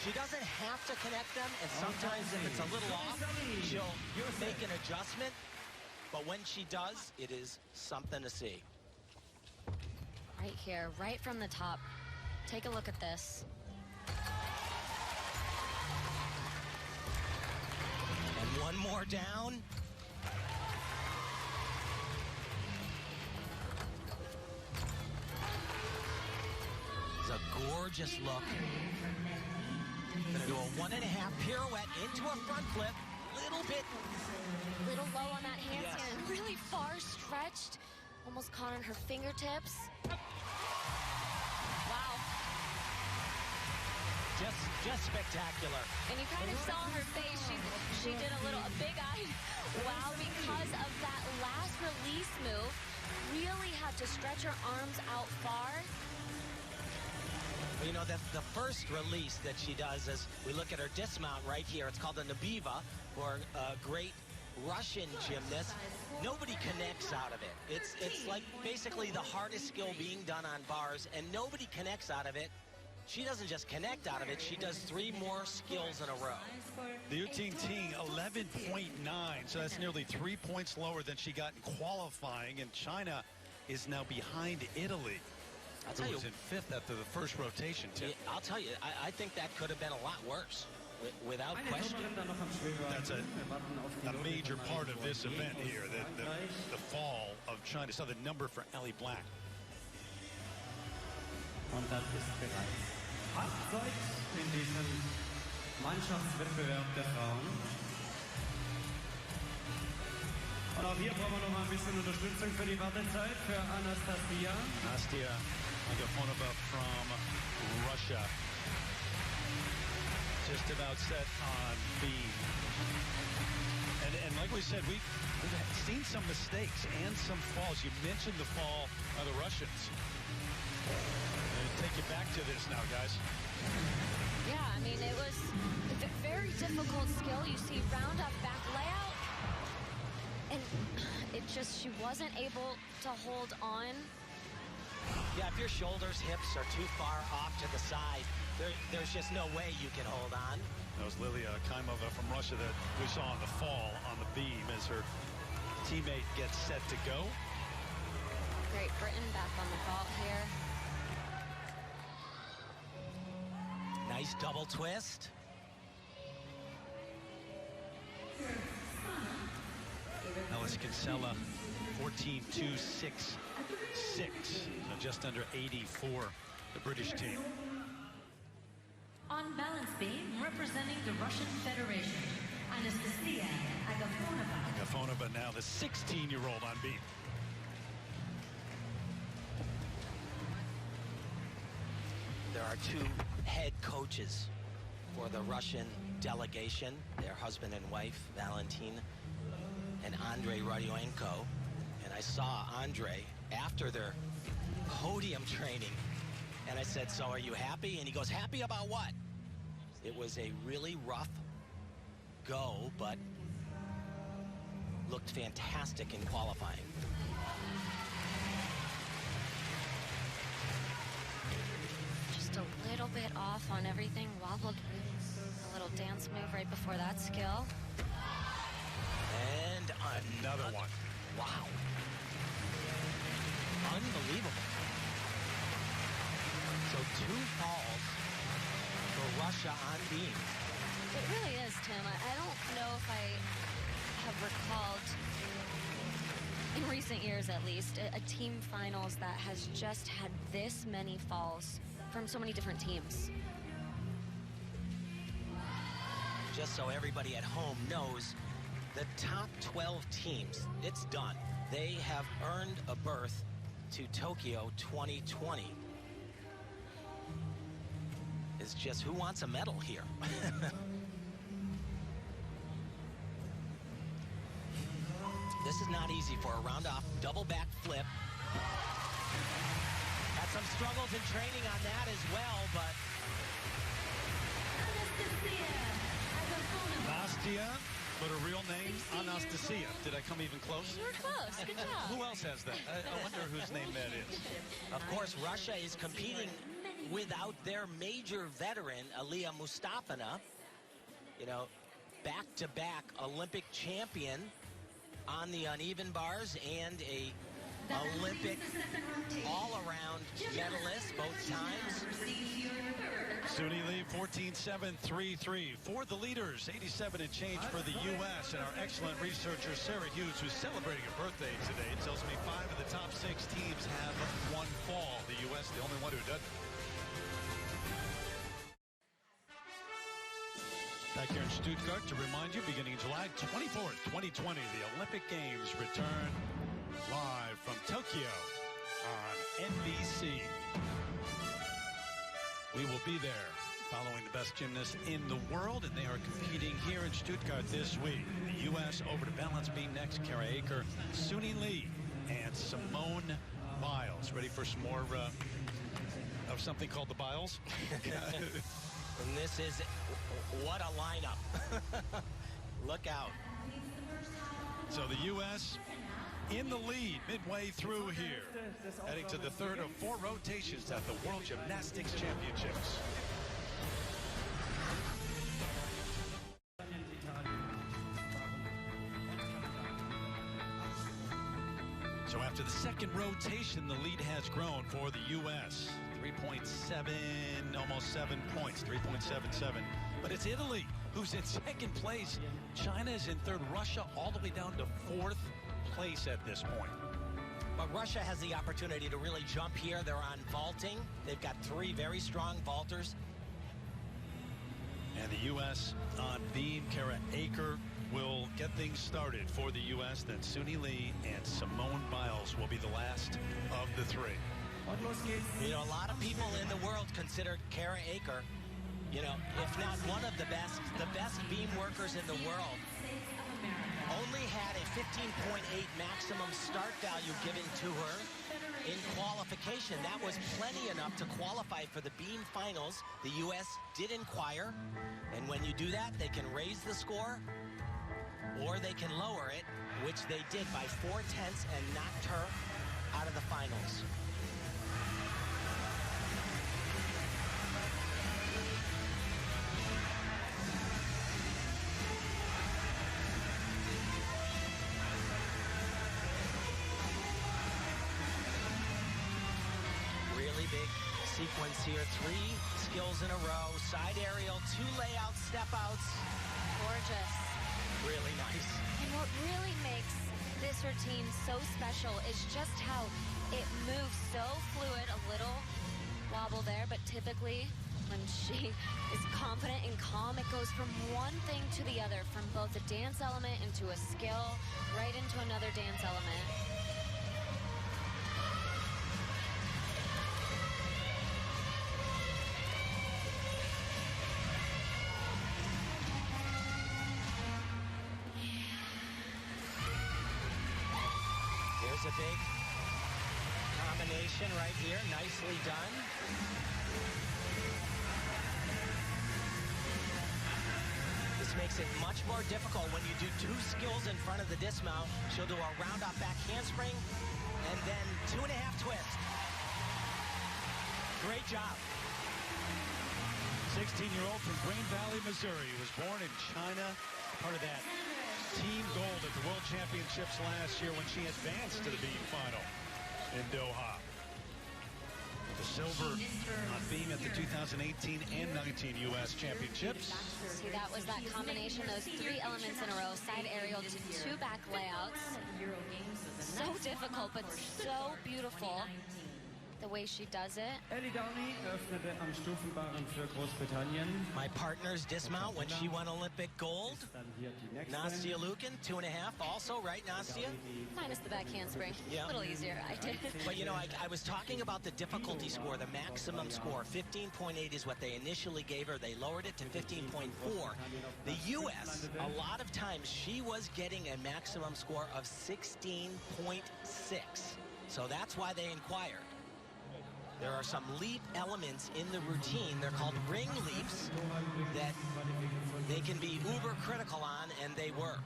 She doesn't have to connect them, and sometimes if it's a little off, she'll make an adjustment. But when she does, it is something to see. Right here, right from the top. Take a look at this. And one more down. It's a gorgeous look. Gonna do a 1.5 pirouette into a front flip. Little low on that handstand. Yes. Really far stretched. Almost caught on her fingertips. Wow. Just spectacular. And you kind of saw her face. She did a big-eyed wow because of that last release move. Really had to stretch her arms out far. You know, the first release that she does is, we look at her dismount right here. It's called the Nabiva, for a great Russian gymnast. Nobody connects out of it. It's like basically the hardest skill being done on bars, and nobody connects out of it. She doesn't just connect out of it, she does 3 more skills in a row. The Yuting Ting, 11.9, so that's nearly 3 points lower than she got in qualifying, and China is now behind Italy. I'll tell you, was in 5th after the first rotation, Tim. I'll tell you, I think that could have been a lot worse, without question. That's a major part of this event here, the fall of China. So the number for Ellie Black. Und das ist bereits Halbzeit in diesem Mannschaftswettbewerb der Frauen. Und auch hier brauchen wir noch mal ein bisschen Unterstützung für die Wartezeit für Anastasia. Nastia Agafonova from Russia. Just about set on B. And like we said, we've seen some mistakes and some falls. You mentioned the fall of the Russians. Take you back to this now, guys. Yeah, I mean, it was a very difficult skill. You see round up back layout. And she wasn't able to hold on. Yeah, if your shoulders, hips are too far off to the side, there's just no way you can hold on. That was Lilia Kaimova from Russia that we saw on the fall on the beam as her teammate gets set to go. Great Britain back on the vault here. Nice double twist. Alice Kinsella, 14.266, so just under 80 for the British team. On balance beam, representing the Russian Federation, Anastasia Agafonova. Agafonova now the 16-year-old on beam. There are two head coaches for the Russian delegation, their husband and wife, Valentin and Andrei Rodionenko. And I saw Andrei after their podium training, and I said, so are you happy? And he goes, happy about what? It was a really rough go, but looked fantastic in qualifying. Just a little bit off on everything. Wobbled a little dance move right before that skill. And Another one. Wow. Unbelievable. So 2 falls for Russia on beam. It really is, Tim. I don't know if I have recalled, in recent years at least, a team finals that has just had this many falls from so many different teams. Just so everybody at home knows, the top 12 teams, it's done. They have earned a berth to Tokyo 2020. It's just who wants a medal here? This is not easy for a round-off double back flip. Had some struggles in training on that as well, but Nastia, but her real name, Anastasia. Did I come even close? You were close. Good job. Who else has that? I wonder whose name that is. of course Russia is competing without their major veteran, Aliyah Mustafina. You know, back-to-back Olympic champion on the uneven bars and a Olympic all-around medalist both times. Suni Lee, 14.733 for the leaders, 87 and change for the U.S. And our excellent researcher, Sarah Hughes, who's celebrating a birthday today, tells me 5 of the top 6 teams have one fall. The U.S., the only one who doesn't. Back here in Stuttgart to remind you, beginning July 24th, 2020, the Olympic Games return live from Tokyo on NBC. We will be there following the best gymnasts in the world, and they are competing here in Stuttgart this week. The U.S. over to balance beam next, Kara Aker, Suni Lee, and Simone Biles. Ready for some more of something called the Biles? And this is, what a lineup. Look out. So the U.S. in the lead midway through here, heading to the third of 4 rotations at the World Gymnastics Championships. So after the second rotation, the lead has grown for the U.S. 3.7, almost 7 points, 3.77. But it's Italy who's in second place. China is in third. Russia all the way down to 4th place at this point. But Russia has the opportunity to really jump here. They're on vaulting. They've got 3 very strong vaulters. And the U.S. on beam, Kara Aker will get things started for the U.S. Then Suni Lee and Simone Biles will be the last of the 3. You know, a lot of people in the world consider Kara Aker, you know, if not one of the best beam workers in the world. Only had a 15.8 maximum start value given to her in qualification. That was plenty enough to qualify for the beam finals. The U.S. did inquire, and when you do that, they can raise the score. or they can lower it, which they did by 4/10 and knocked her out of the finals. Really big sequence here. 3 skills in a row. Side aerial, 2 layouts, step outs. Gorgeous. Really nice. And what really makes this routine so special is just how it moves so fluid. A little wobble there, but typically when she is confident and calm, it goes from one thing to the other, from both a dance element into a skill, right into another dance element. Here's a big combination right here. Nicely done. This makes it much more difficult when you do 2 skills in front of the dismount. She'll do a round-off back handspring and then 2.5 twists. Great job. 16-year-old from Green Valley, Missouri, was born in China, part of that team gold at the World Championships last year when she advanced to the beam final in Doha. The silver on beam at the 2018 and 19 U.S. Championships. See, that was that combination, those 3 elements in a row, side aerial to 2 back layouts. So difficult, but so beautiful. The way she does it. Ellie Downey öffnete am Stufenbarren für Großbritannien. My partner's dismount when she won Olympic gold. Dann hier die nächste. Nastia Lukin, 2.5 also, right, Nastia? Minus the back handspring. Yeah. A little easier, I did. But, you know, I was talking about the difficulty score, the maximum score. 15.8 is what they initially gave her. They lowered it to 15.4. The U.S., a lot of times, she was getting a maximum score of 16.6. So that's why they inquired. There are some leap elements in the routine. They're called ring leaps that they can be uber critical on, and they were.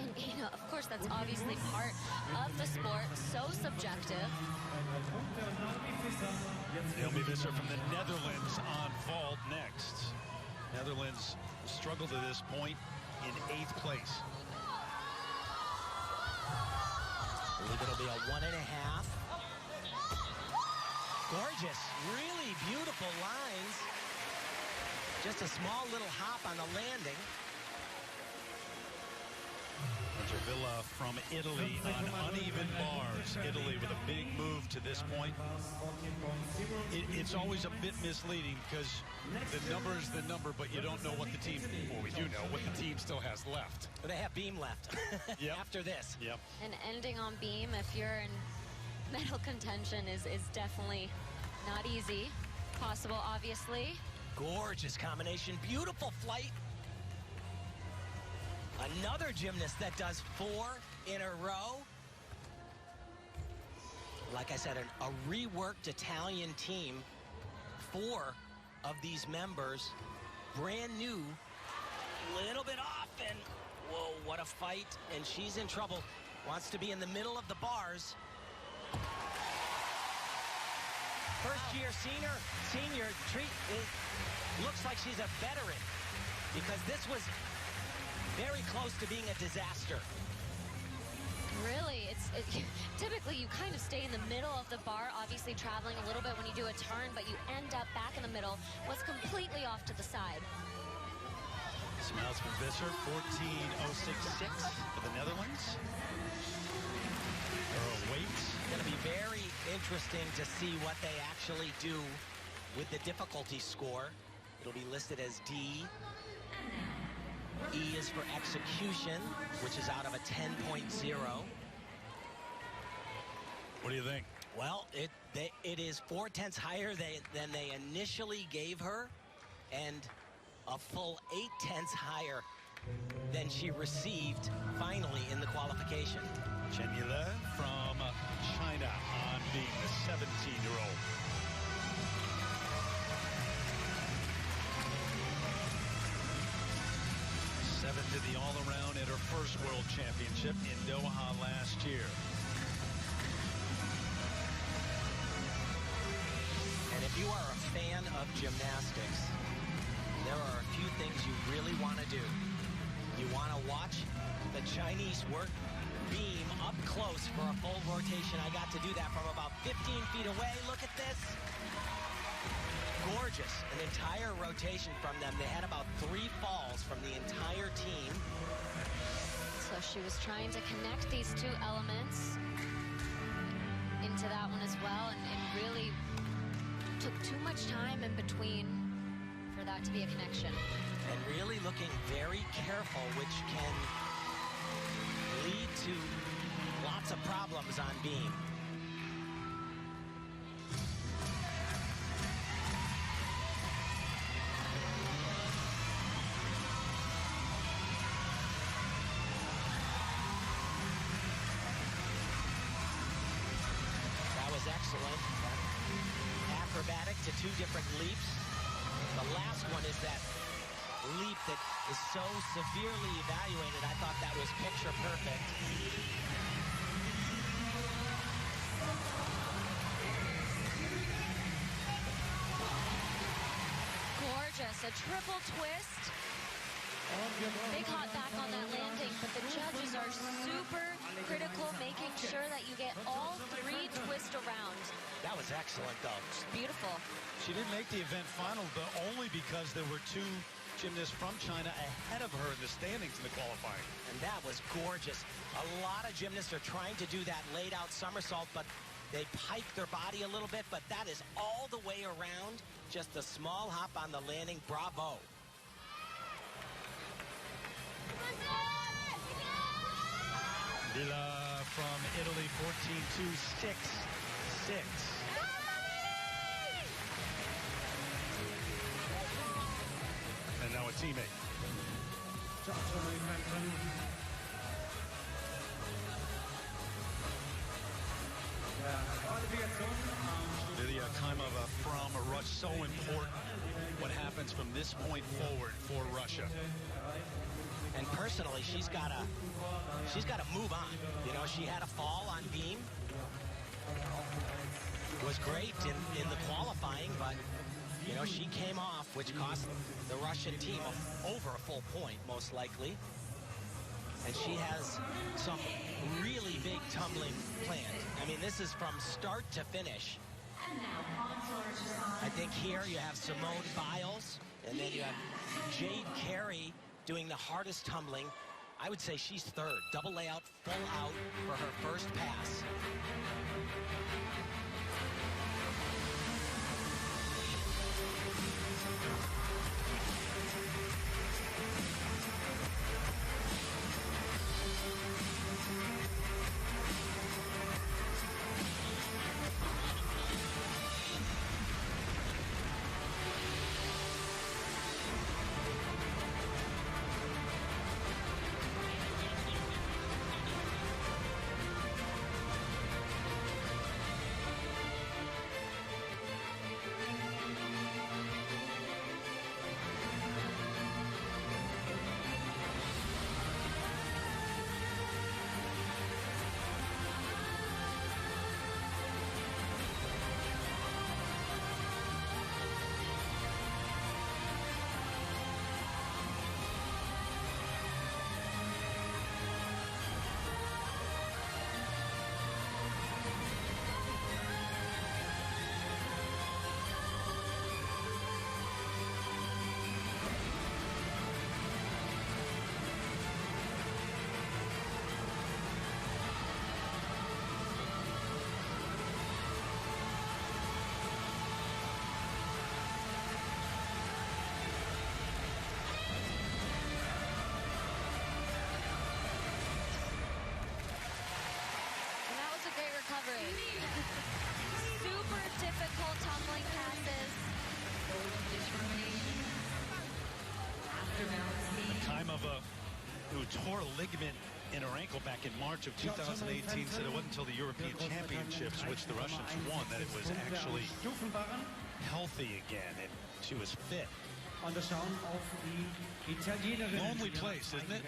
And, you know, of course, that's obviously part of the sport, so subjective. Naomi Visser from the Netherlands on vault next. Netherlands struggled to this point in 8th place. I believe it'll be a 1.5. Gorgeous, really beautiful lines. Just a small little hop on the landing. Villa from Italy on uneven bars. Italy with a big move to this point. It's always a bit misleading because the number is the number, but you don't know what the team, well, we do know what the team still has left. But they have beam left after this. Yep. And ending on beam, if you're in medal contention, is definitely not easy. Possible, obviously. Gorgeous combination, beautiful flight. Another gymnast that does 4 in a row. Like I said, a reworked Italian team. 4 of these members, brand new, little bit off, and whoa, what a fight. And she's in trouble, wants to be in the middle of the bars. First year senior treat, looks like she's a veteran because this was very close to being a disaster. Really, typically you kind of stay in the middle of the bar, obviously traveling a little bit when you do a turn, but you end up back in the middle, what's completely off to the side. Smiles from Visser, 14.066 for the Netherlands. Weights. Going to be very interesting to see what they actually do with the difficulty score. It'll be listed as D. E is for execution, which is out of a 10.0. What do you think? Well, it is 4/10 higher than they initially gave her, and a full 8/10 higher than she received finally in the qualification. Chen Yile from China on being the 17-year-old. did the all-around at her first World Championship in Doha last year. And if you are a fan of gymnastics, there are a few things you really want to do. You want to watch the Chinese work beam up close for a full rotation. I got to do that from about 15 feet away. Look at this. Gorgeous. An entire rotation from them. They had about 3 falls from the entire team. So she was trying to connect these two elements into that one as well, and really took too much time in between for that to be a connection. And really looking very careful, which can lead to lots of problems on beam. That was excellent. Acrobatic to 2 different leaps. The last one is that leap that is so severely evaluated. I thought that was picture perfect. Gorgeous, a triple twist. Big hot back on that landing, but the judges are super critical, making sure that you get all 3 twists around. That was excellent, though. It's beautiful. She didn't make the event final, but only because there were 2 gymnasts from China ahead of her in the standings in the qualifying. And that was gorgeous. A lot of gymnasts are trying to do that laid-out somersault, but they pike their body a little bit, but that is all the way around. Just a small hop on the landing. Bravo. Villa from Italy, 14-2, 6-6. And now a teammate. Lydia Kaimova from Russia. So important what happens from this point forward for Russia. And personally, she's got to move on. You know, she had a fall on beam. Was great in the qualifying, but you know, she came off, which cost the Russian team over a full point, most likely. And she has some really big tumbling planned. I mean, this is from start to finish. I think here you have Simone Biles, and then you have Jade Carey doing the hardest tumbling. I would say she's 3rd. Double layout, full out for her first pass. Super difficult tumbling passes. Kaimova, who tore a ligament in her ankle back in March of 2018, said it wasn't until the European Championships, which the Russians won, that it was actually healthy again, and she was fit. Und wir schauen auf die Italienerin. Lonely place, isn't it?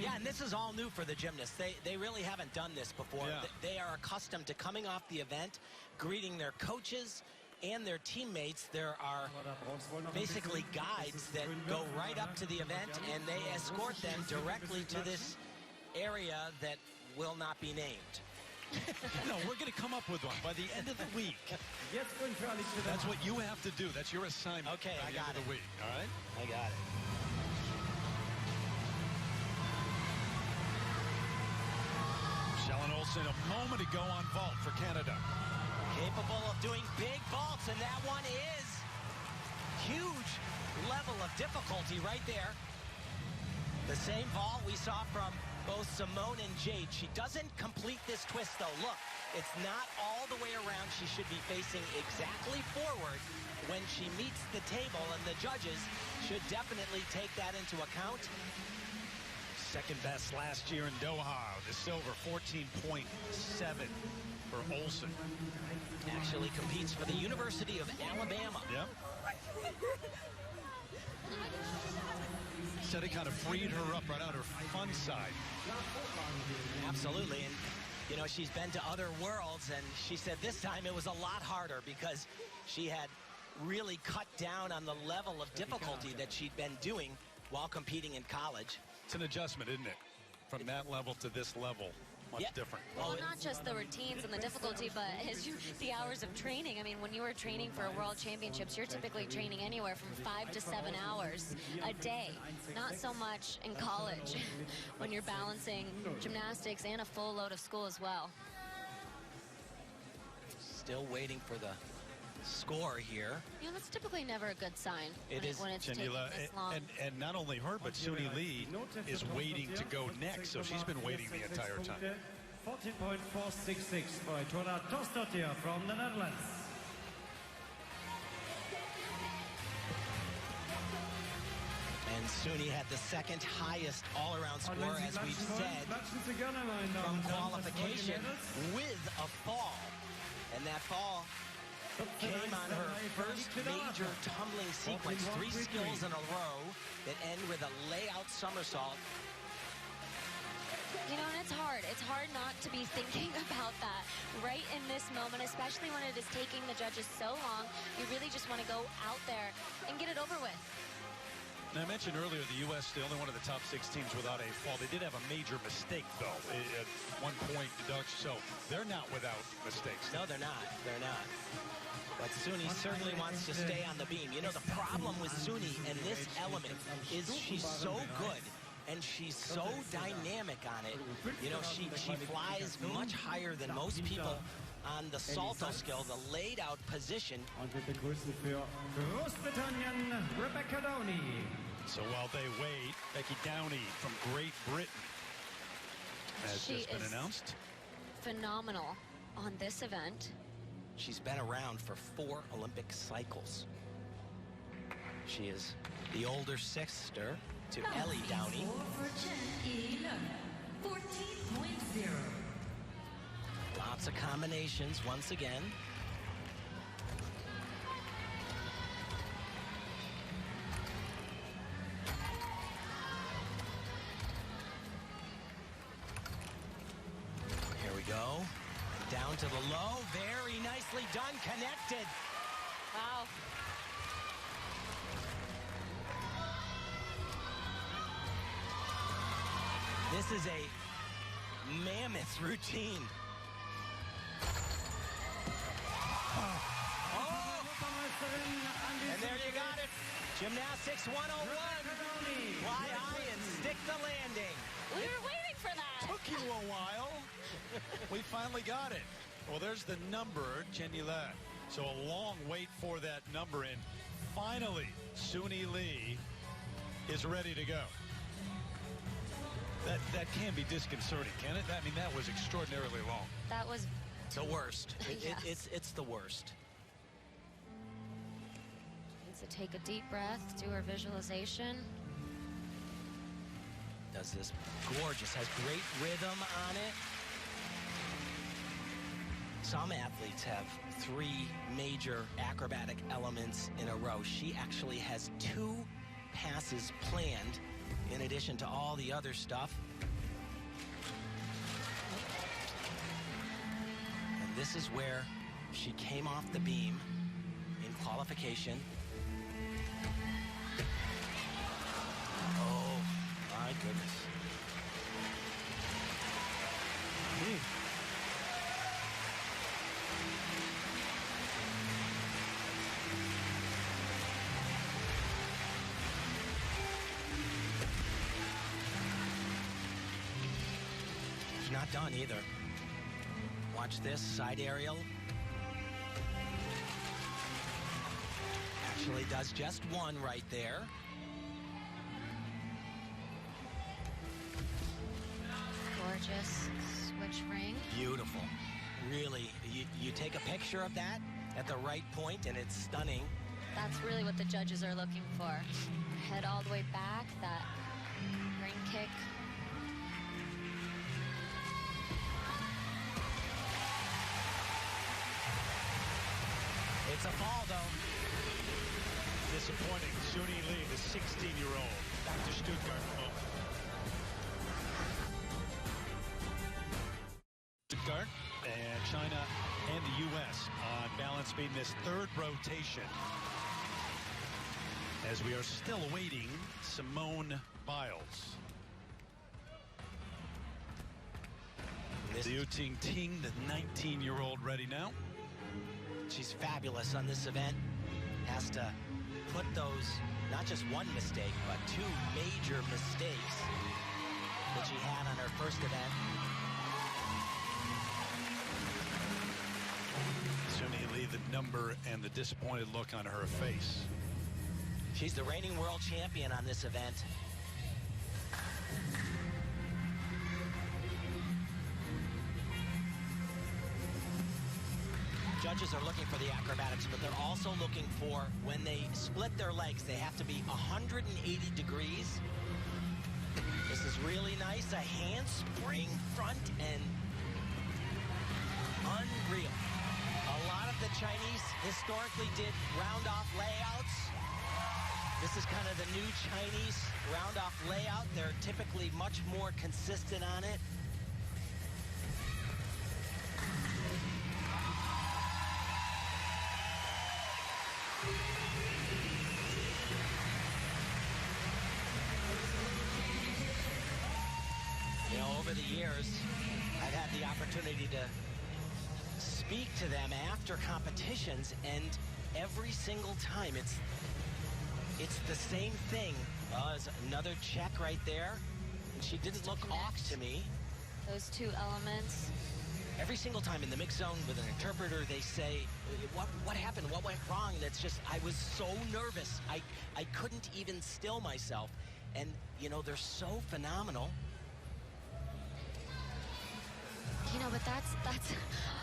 Yeah, and this is all new for the gymnasts. They really haven't done this before. Yeah. They are accustomed to coming off the event, greeting their coaches and their teammates. There are basically guides that go right up to the event, and they escort them directly to this area that will not be named. No, we're going to come up with one by the end of the week. That's what you have to do. That's your assignment. Okay, by I the got end of the week. All right? I got it. Shellen Olsen a moment ago on vault for Canada. Capable of doing big vaults, and that one is huge level of difficulty right there. The same vault we saw from both Simone and Jade. She doesn't complete this twist, though. Look, it's not all the way around. She should be facing exactly forward when she meets the table, and the judges should definitely take that into account. Second best last year in Doha. The silver, 14.7 for Olsen. Actually competes for the University of Alabama. Yep. Said it kind of freed her up right out her fun side. Absolutely, and you know, she's been to other worlds, and she said this time it was a lot harder because she had really cut down on the level of difficulty that she'd been doing while competing in college. It's an adjustment, isn't it? From that level to this level. Much different. Well, not just the routines and the difficulty, but the hours of training. I mean, when you were training for a world championships, you're typically training anywhere from 5 to 7 hours a day. Not so much in college when you're balancing gymnastics and a full load of school as well. Still waiting for the score here. You know, that's typically never a good sign when it's taking this long. And not only her, but Suni Lee is waiting to go next, so she's been waiting the entire time. 14.466 by Tora Tostottir from the Netherlands. And Suni had the second highest all-around score, as we've said, from qualification with a fall. And that fall came on her first major tumbling sequence, 3 skills in a row that end with a layout somersault. You know, and it's hard. It's hard not to be thinking about that right in this moment, especially when it is taking the judges so long. You really just want to go out there and get it over with. Now, I mentioned earlier the U.S. the only one of the top 6 teams without a fall. They did have a major mistake, though, at 1 point deduction. So they're not without mistakes. No, they're not. They're not. But Suni certainly wants to stay on the beam. You know, the problem with Suni in this element is she's so good and she's so dynamic on it. You know, she flies much higher than most people on the salto skill, the laid out position. Und wir begrüßen für Großbritannien Rebecca Downey. So while they wait, Becky Downey from Great Britain has just been announced. Phenomenal on this event. She's been around for 4 Olympic cycles. She is the older sister to Ellie Downey. 14.0. Lots of combinations once again. Here we go. Down to the low. Very nicely done. Connected. Wow. This is a mammoth routine. And there you got it. Gymnastics 101. Fly high and stick the landing. We were waiting for that. Took you a while. We finally got it. Well, there's the number, Jenny Le. So a long wait for that number, and finally, Suni Lee is ready to go. That can be disconcerting, can it? I mean, that was extraordinarily long. That was the worst. Yes. It's the worst. Needs to take a deep breath, do her visualization. Does this gorgeous, has great rhythm on it. Some athletes have 3 major acrobatic elements in a row. She actually has 2 passes planned in addition to all the other stuff. And this is where she came off the beam in qualification. Oh, my goodness. She's not done either. Watch this side aerial. Actually does just one right there. Gorgeous switch ring. Beautiful. Really, you take a picture of that at the right point and it's stunning. That's really what the judges are looking for. Head all the way back, that ring kick. It's a fall, though. Disappointing. Suni Lee, the 16-year-old. Back to Stuttgart. Stuttgart and China and the U.S. on balance beam this 3rd rotation. As we are still awaiting Simone Biles. Liu Ting Ting, the 19-year-old, ready now. She's fabulous on this event. Has to put those, not just one mistake, but 2 major mistakes that she had on her first event. Suni Lee, the number and the disappointed look on her face. She's the reigning world champion on this event. Judges are looking for the acrobatics, but they're also looking for when they split their legs, they have to be 180 degrees. This is really nice. A handspring front and unreal. A lot of the Chinese historically did round-off layouts. This is kind of the new Chinese round-off layout. They're typically much more consistent on it. You know, over the years, I've had the opportunity to speak to them after competitions, and every single time it's the same thing. There's another check right there, and she didn't look off to me. Those 2 elements. Every single time in the mix zone with an interpreter, they say, what happened? What went wrong? And it's just, I was so nervous. I couldn't even still myself. And, you know, they're so phenomenal. You know, but that's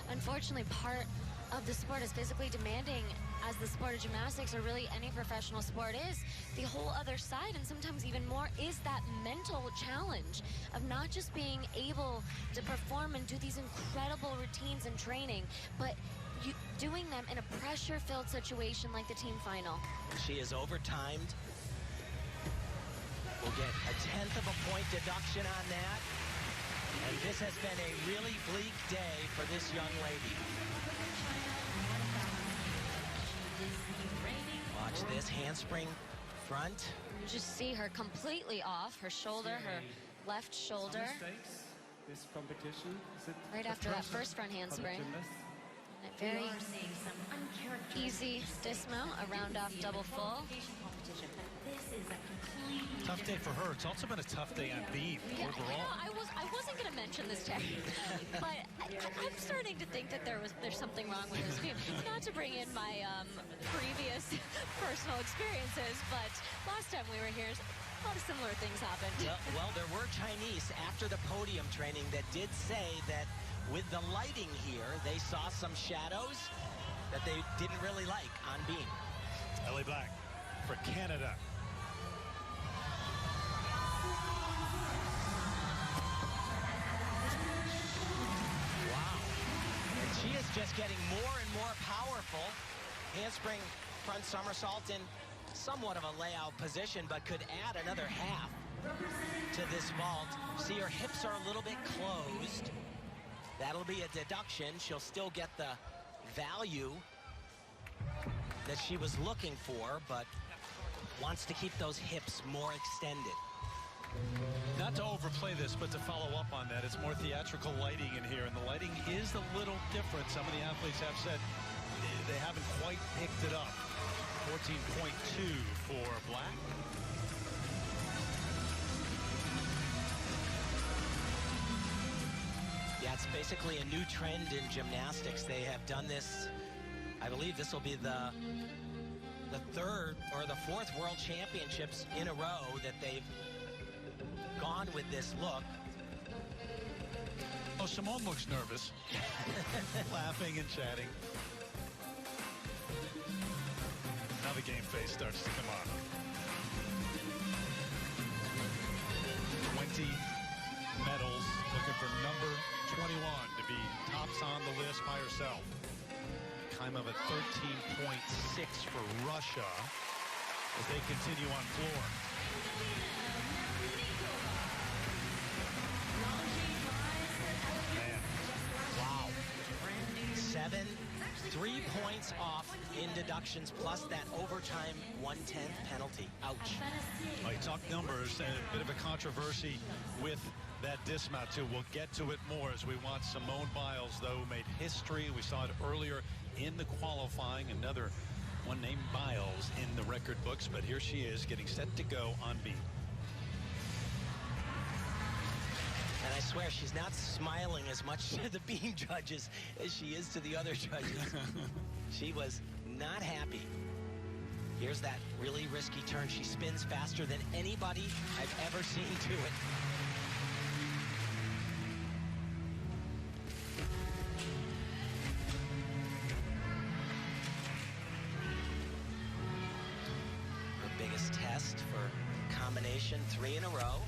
unfortunately part of the sport, as physically demanding as the sport of gymnastics, or really any professional sport is. The whole other side, and sometimes even more, is that mental challenge of not just being able to perform and do these incredible routines and training, but doing them in a pressure-filled situation like the team final. She is overtimed. We'll get a 1/10 of a point deduction on that. And this has been a really bleak day for this young lady. Watch this handspring front. You just see her completely off, her shoulder, her left shoulder. This competition, Right after that first front handspring. Very easy dismount, a round-off double full. Tough day for her. It's also been a tough day on beam overall. I wasn't going to mention this, Terry, but I'm starting to think that there's something wrong with this beam. Not to bring in my previous personal experiences, but last time we were here, a lot of similar things happened. Well, there were Chinese after the podium training that did say that with the lighting here, they saw some shadows that they didn't really like on beam. Ellie Black for Canada. Wow. And she has just getting more and more powerful. Handspring front somersault in somewhat of a layout position, but could add another half to this vault. See, her hips are a little bit closed. That'll be a deduction. She'll still get the value that she was looking for, but wants to keep those hips more extended. Not to overplay this, but to follow up on that, it's more theatrical lighting in here, and the lighting is a little different. Some of the athletes have said they haven't quite picked it up. 14.2 for Black. Yeah, it's basically a new trend in gymnastics. They have done this, I believe this will be the third or the fourth World Championships in a row that they've gone with this look. Oh, Simone looks nervous. Laughing and chatting. Now the game face starts to come on. 20 medals, looking for number 21 to be tops on the list by herself. Time of a 13.6 for Russia as they continue on floor. Man. Wow. 3 points off in deductions, plus that overtime 1/10 penalty. Ouch. Well, you talk numbers, and a bit of a controversy with that dismount too. We'll get to it more as we watch Simone Biles, though, made history. We saw it earlier in the qualifying. Another one named Biles in the record books, but here she is getting set to go on beam. And I swear she's not smiling as much to the beam judges as she is to the other judges. She was not happy. Here's that really risky turn. She spins faster than anybody I've ever seen do it. Her biggest test for combination 3 in a row.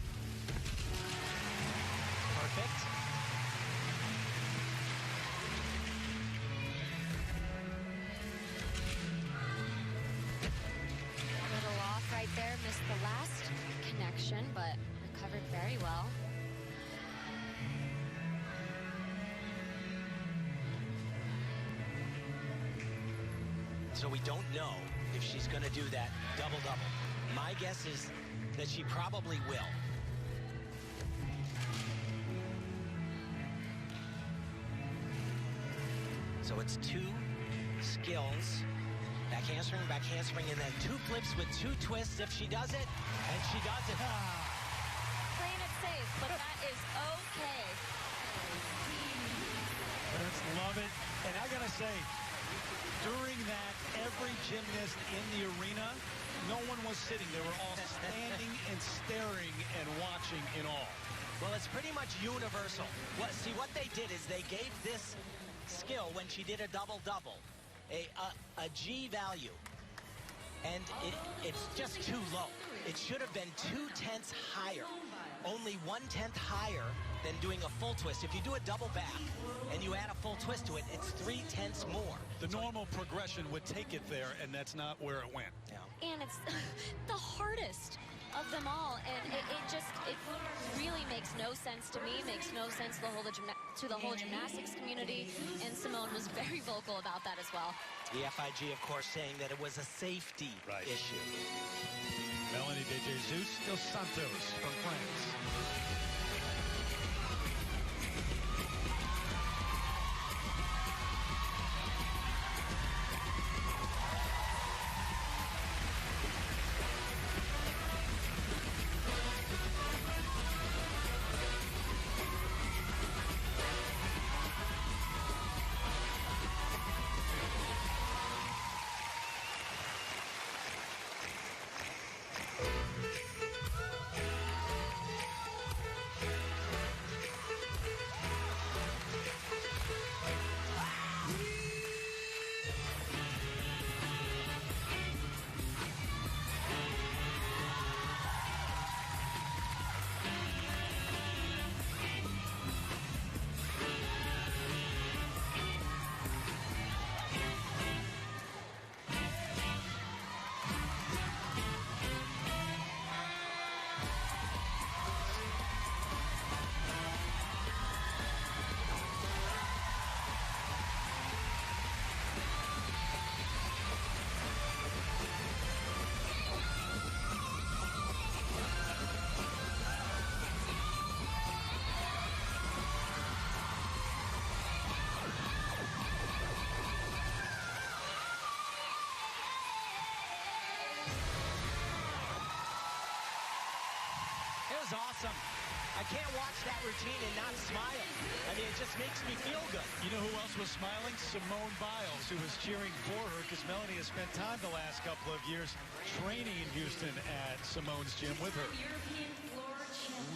Perfect. A little off right there, missed the last connection, but recovered very well. So we don't know if she's going to do that double-double. My guess is that she probably will. So it's 2 skills, back handspring, and then 2 flips with 2 twists if she does it, and she does it. Playing it safe, but that is okay. Parents love it. And I got to say, during that, every gymnast in the arena, no one was sitting. They were all standing and staring and watching in awe. Well, it's pretty much universal. See, what they did is they gave this skill when she did a double-double a G value, and it's just too low. It should have been 2/10 higher, only 1/10 higher than doing a full twist. If you do a double back and you add a full twist to it, it's 3/10 more. The normal progression would take it there, and that's not where it went. Yeah. And it's the hardest of them all, and it really makes no sense to me, makes no sense to the whole gymnastics community, and Simone was very vocal about that as well. The FIG, of course, saying that it was a safety issue. Melanie de Jesus dos Santos from France. was awesome. I can't watch that routine and not smile. I mean, it just makes me feel good. You know who else was smiling? Simone Biles, who was cheering for her because Melanie has spent time the last couple of years training in Houston at Simone's gym with her.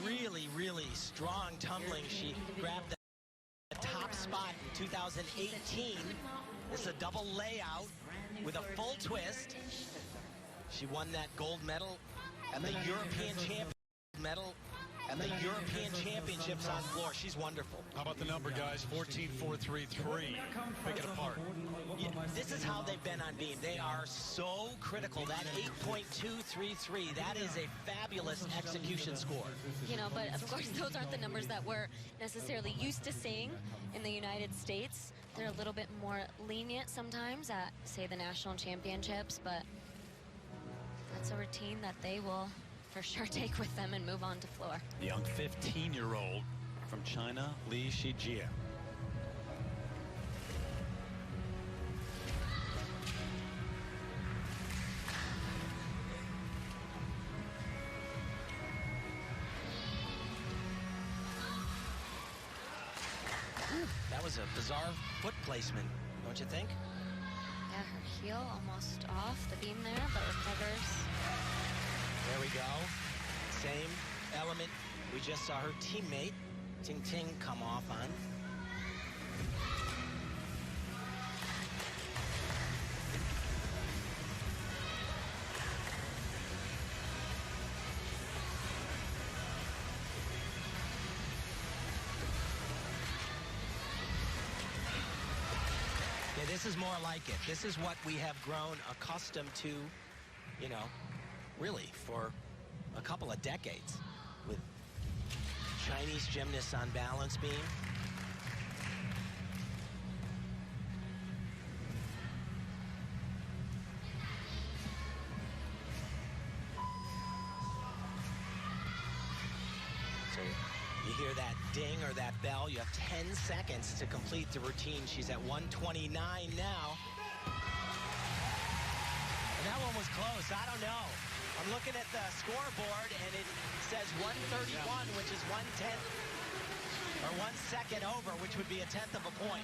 Really, really strong tumbling. She grabbed the top spot in 2018. This is a double layout with a full twist. She won that gold medal at the European Championships on floor. She's wonderful. How about the number, guys? 14-4-3-3. Pick it apart. Yeah, this is how they've been on beam. They are so critical. That 8.233, that is a fabulous execution score. You know, but of course those aren't the numbers that we're necessarily used to seeing in the United States. They're a little bit more lenient sometimes at, say, the national championships, but that's a routine that they will for sure take with them and move on to floor. The young 15-year-old from China, Li Shijie. That was a bizarre foot placement, don't you think? Yeah, her heel almost off the beam there, but recovers. There we go. Same element we just saw her teammate, Ting Ting, come off on. Yeah, this is more like it. This is what we have grown accustomed to, you know, really for a couple of decades with Chinese gymnasts on balance beam. So you hear that ding or that bell, you have 10 seconds to complete the routine. She's at 129 now. And that one was close. I don't know. I'm looking at the scoreboard, and it says 131, which is 1/10 or 1 second over, which would be a 1/10 of a point.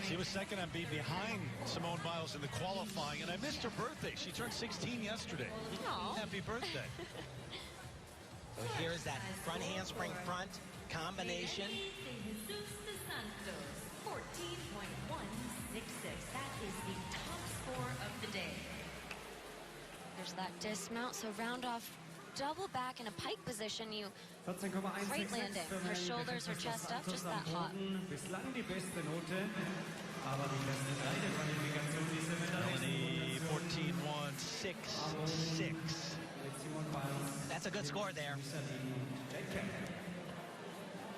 She was second on beat behind Simone Biles in the qualifying, and I missed her birthday. She turned 16 yesterday. Aww. Happy birthday. So here's that front handspring front combination. 14.166. That is the top score of the day. There's that dismount, so round off double back in a pike position. You great landing. Her shoulders, her chest up, just that hot. Bislang die beste Note, aber die besten drei der Qualifikation dieser Melanie, 14.166. That's a good score there. In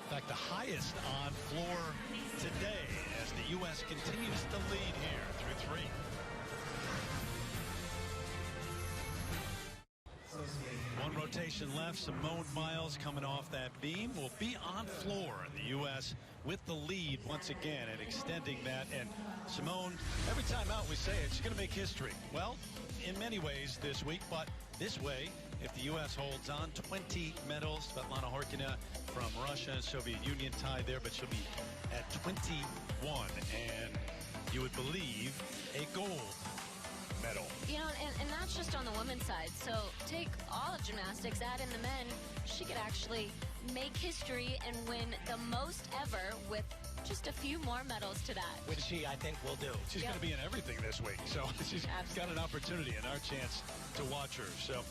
fact, the highest on floor today as the U.S. continues to lead here through 3. One rotation left. Simone Biles coming off that beam will be on floor. And the U.S. with the lead once again and extending that. And Simone, every time out we say it, she's going to make history. Well, in many ways this week, but this way, if the U.S. holds on, 20 medals. Svetlana Horkina from Russia, Soviet Union tied there, but she'll be at 21. And you would believe a gold medal. You know, and that's just on the women's side. So take all of gymnastics, add in the men. She could actually make history and win the most ever with just a few more medals to that. Which she, I think, will do. She's going to be in everything this week, so she's got an opportunity and our chance to watch her. So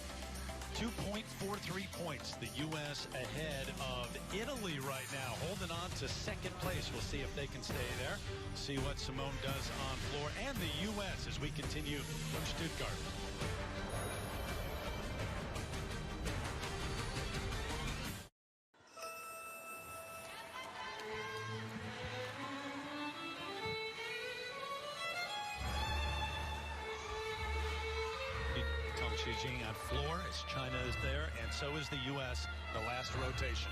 2.43 points, the U.S. ahead of Italy right now, holding on to second place. We'll see if they can stay there, see what Simone does on floor, and the U.S. as we continue from Stuttgart. Beijing on floor as China is there, and so is the U.S. the last rotation.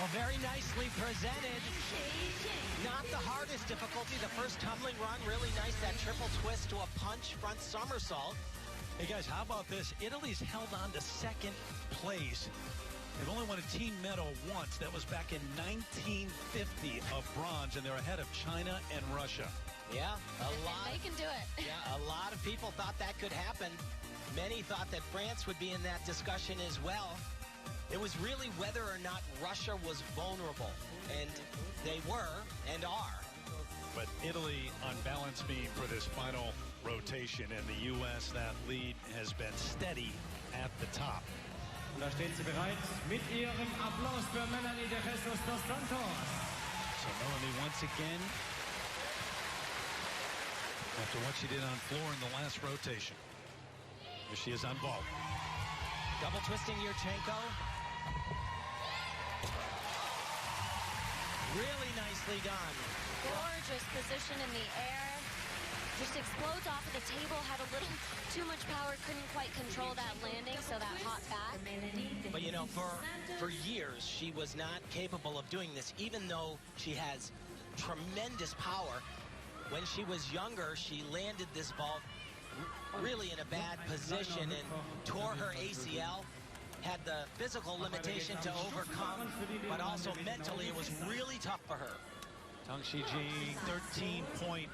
Well, very nicely presented. Not the hardest difficulty. The first tumbling run, really nice. That triple twist to a punch front somersault. Hey, guys, how about this? Italy's held on to second place. They've only won a team medal once. That was back in 1950 of bronze, and they're ahead of China and Russia. Yeah, a lot. They can do it. Yeah, a lot of people thought that could happen. Many thought that France would be in that discussion as well. It was really whether or not Russia was vulnerable, and they were and are. But Italy on balance beam for this final rotation, and the U.S., that lead has been steady at the top. Und da steht sie bereit mit ihrem Applaus für Melanie de Jesus dos Santos. So Melanie once again, after what she did on floor in the last rotation, here she is on vault. Double twisting Yurchenko. Really nicely done. Gorgeous position in the air. Just explodes off of the table, had a little too much power, couldn't quite control that landing, so that hot back. But you know, for years, she was not capable of doing this, even though she has tremendous power. When she was younger, she landed this vault really in a bad position and tore her ACL. Had the physical limitation to overcome, but also mentally, it was really tough for her. Tang Shiji, 13.5.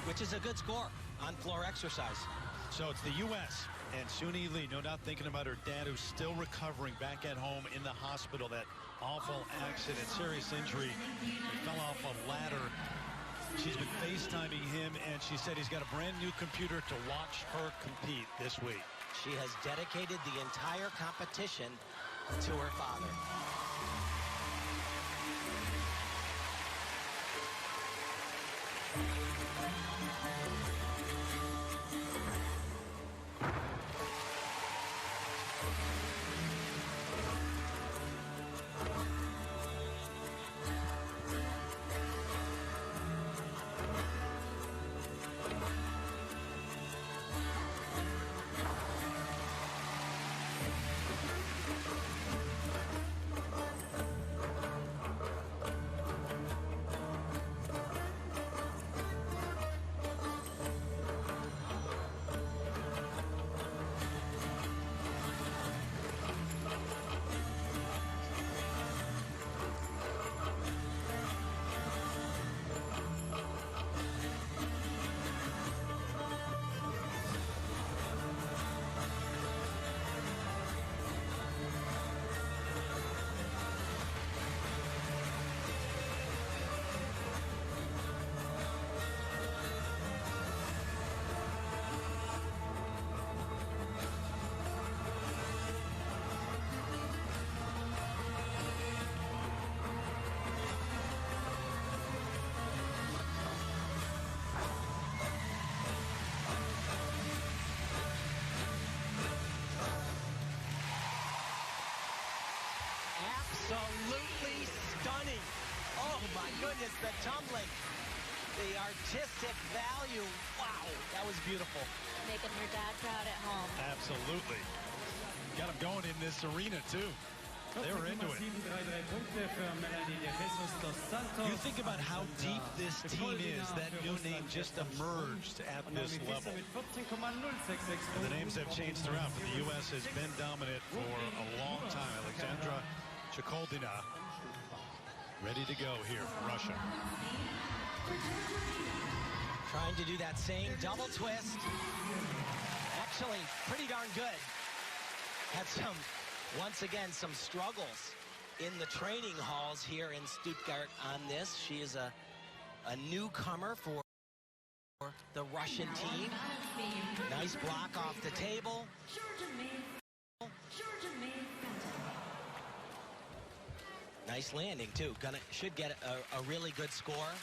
Which is a good score on floor exercise. So it's the U.S. and Suni Lee, no doubt thinking about her dad, who's still recovering back at home in the hospital. That awful accident, serious injury. He fell off a ladder. She's been FaceTiming him, and she said he's got a brand new computer to watch her compete this week. She has dedicated the entire competition to her father. Absolutely stunning. Oh my goodness, the tumbling, the artistic value. Wow, that was beautiful. Making her dad proud at home. Absolutely. Got them going in this arena, too. They were into it. 14,733 Punkte für Melanie de Jesus dos Santos. You think about how deep this team is. That new name just emerged at this level. And the names have changed throughout, but the U.S. has been dominant for a long time. Alexandra Chokoldina ready to go here for Russia. Trying to do that same double twist. Actually, pretty darn good. Had some, once again, some struggles in the training halls here in Stuttgart on this. She is a newcomer for the Russian team. Nice block off the table. Nice landing, too. Should get a really good score.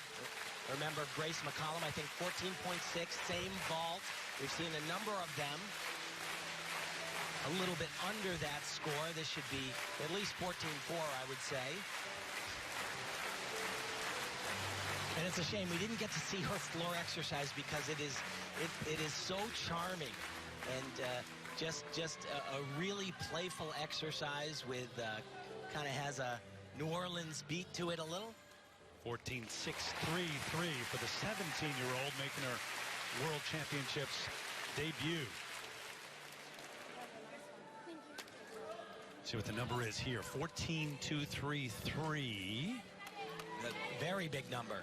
Remember, Grace McCollum, I think 14.6, same vault. We've seen a number of them. A little bit under that score. This should be at least 14.4, I would say. And it's a shame we didn't get to see her floor exercise because it is so charming. And Just a really playful exercise with kind of has a New Orleans beat to it a little. 14-6-3-3 for the 17-year-old making her World Championships debut. See what the number is here. 14-2-3-3. A very big number.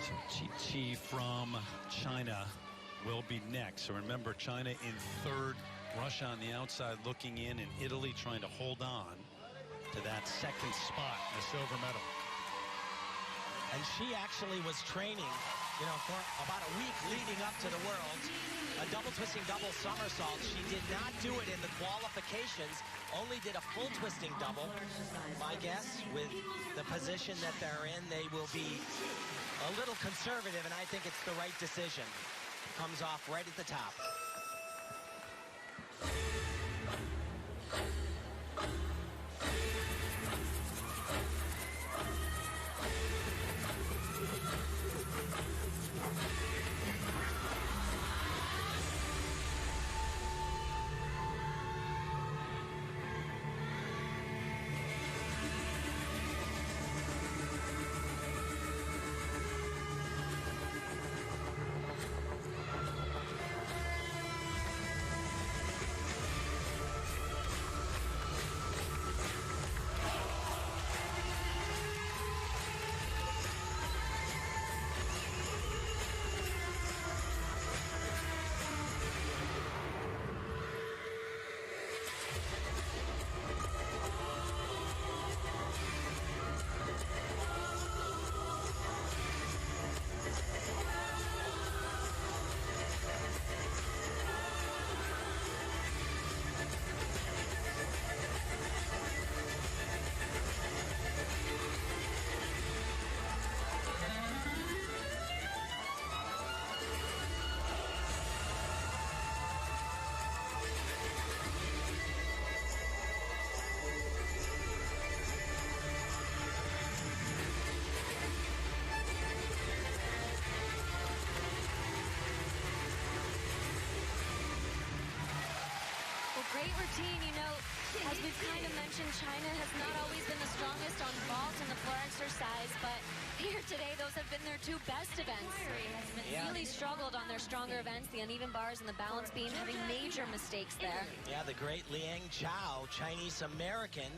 So Chi from China will be next. So remember, China in third, Russia on the outside looking in, and Italy trying to hold on to that second spot, the silver medal. And she actually was training, you know, for about a week leading up to the World. A double twisting double somersault. She did not do it in the qualifications, only did a full twisting double. My guess, with the position that they're in, they will be a little conservative, and I think it's the right decision. Comes off right at the top. Great routine, you know, as we've kind of mentioned, China has not always been the strongest on vault and the floor exercise, but here today, those have been their two best events. Really struggled on their stronger events, the uneven bars and the balance beam, having major mistakes there. Yeah, the great Liang Chao, Chinese-American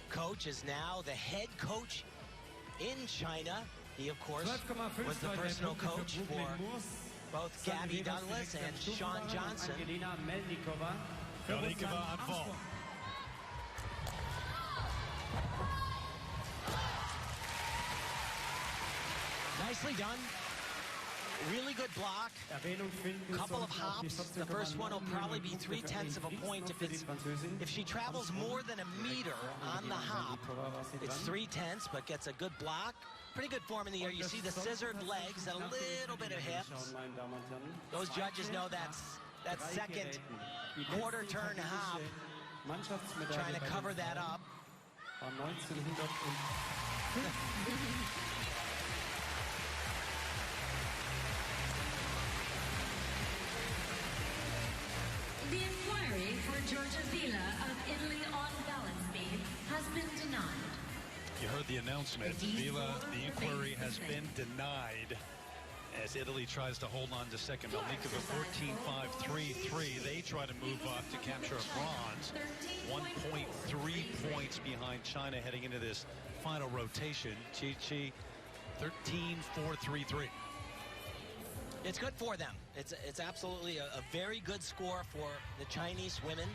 coach, is now the head coach in China. He, of course, was the personal coach for both Gabby Douglas and Shawn Johnson. Melnikova on vault. Nicely done. Really good block. Couple of hops. The first one will probably be 3/10 of a point. If she travels more than a meter on the hop, it's 3/10, but gets a good block. Pretty good form in the air. You see the scissored legs and a little bit of hips. Those judges know that second quarter turn hop, trying to cover that up. The inquiry for Georgia Vila of Italy on balance beam has been denied. You heard the announcement. Vila, the inquiry has been denied as Italy tries to hold on to second. Melnikova 14-5-3-3. They try to move up to capture a bronze. 1.3 points behind China heading into this final rotation. Chi 13-4-3-3. It's good for them. It's absolutely a very good score for the Chinese women.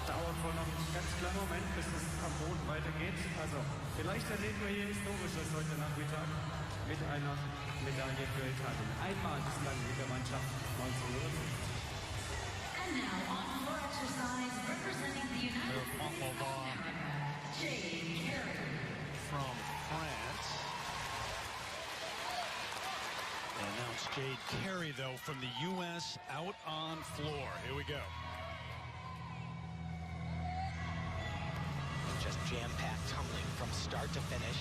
Dauert wohl noch einen ganz kleinen Moment, bis es am Boden weitergeht. Also vielleicht erleben wir hier Historisches heute Nachmittag mit einer Medaille für Italien. Einmal bislang mit der Mannschaft 1950. And now on floor exercise representing the United States of America, Jade Carey. From France. And now it's Jade Carey, though, from the U.S. out on floor. Here we go. Jam-packed tumbling from start to finish.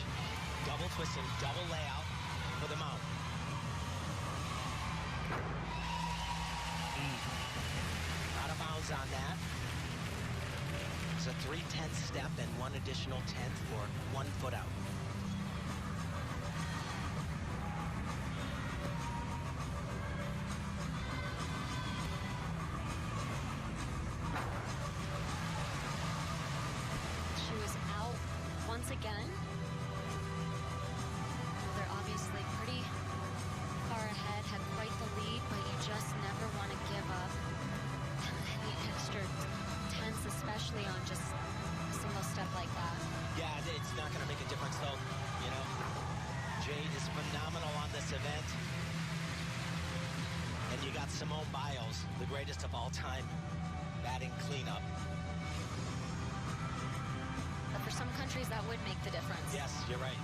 Double twisting, double layout for the mount. Out of bounds on that. It's a 3/10 step and one additional tenth for 1 foot out. She was out once again. They're obviously pretty far ahead, had quite the lead, but you just never want to give up any extra tenths, especially on just a single step like that. Yeah, it's not going to make a difference, though. You know, Jade is phenomenal on this event. And you got Simone Biles, the greatest of all time, batting cleanup. But for some countries, that would make the difference. Yes, you're right.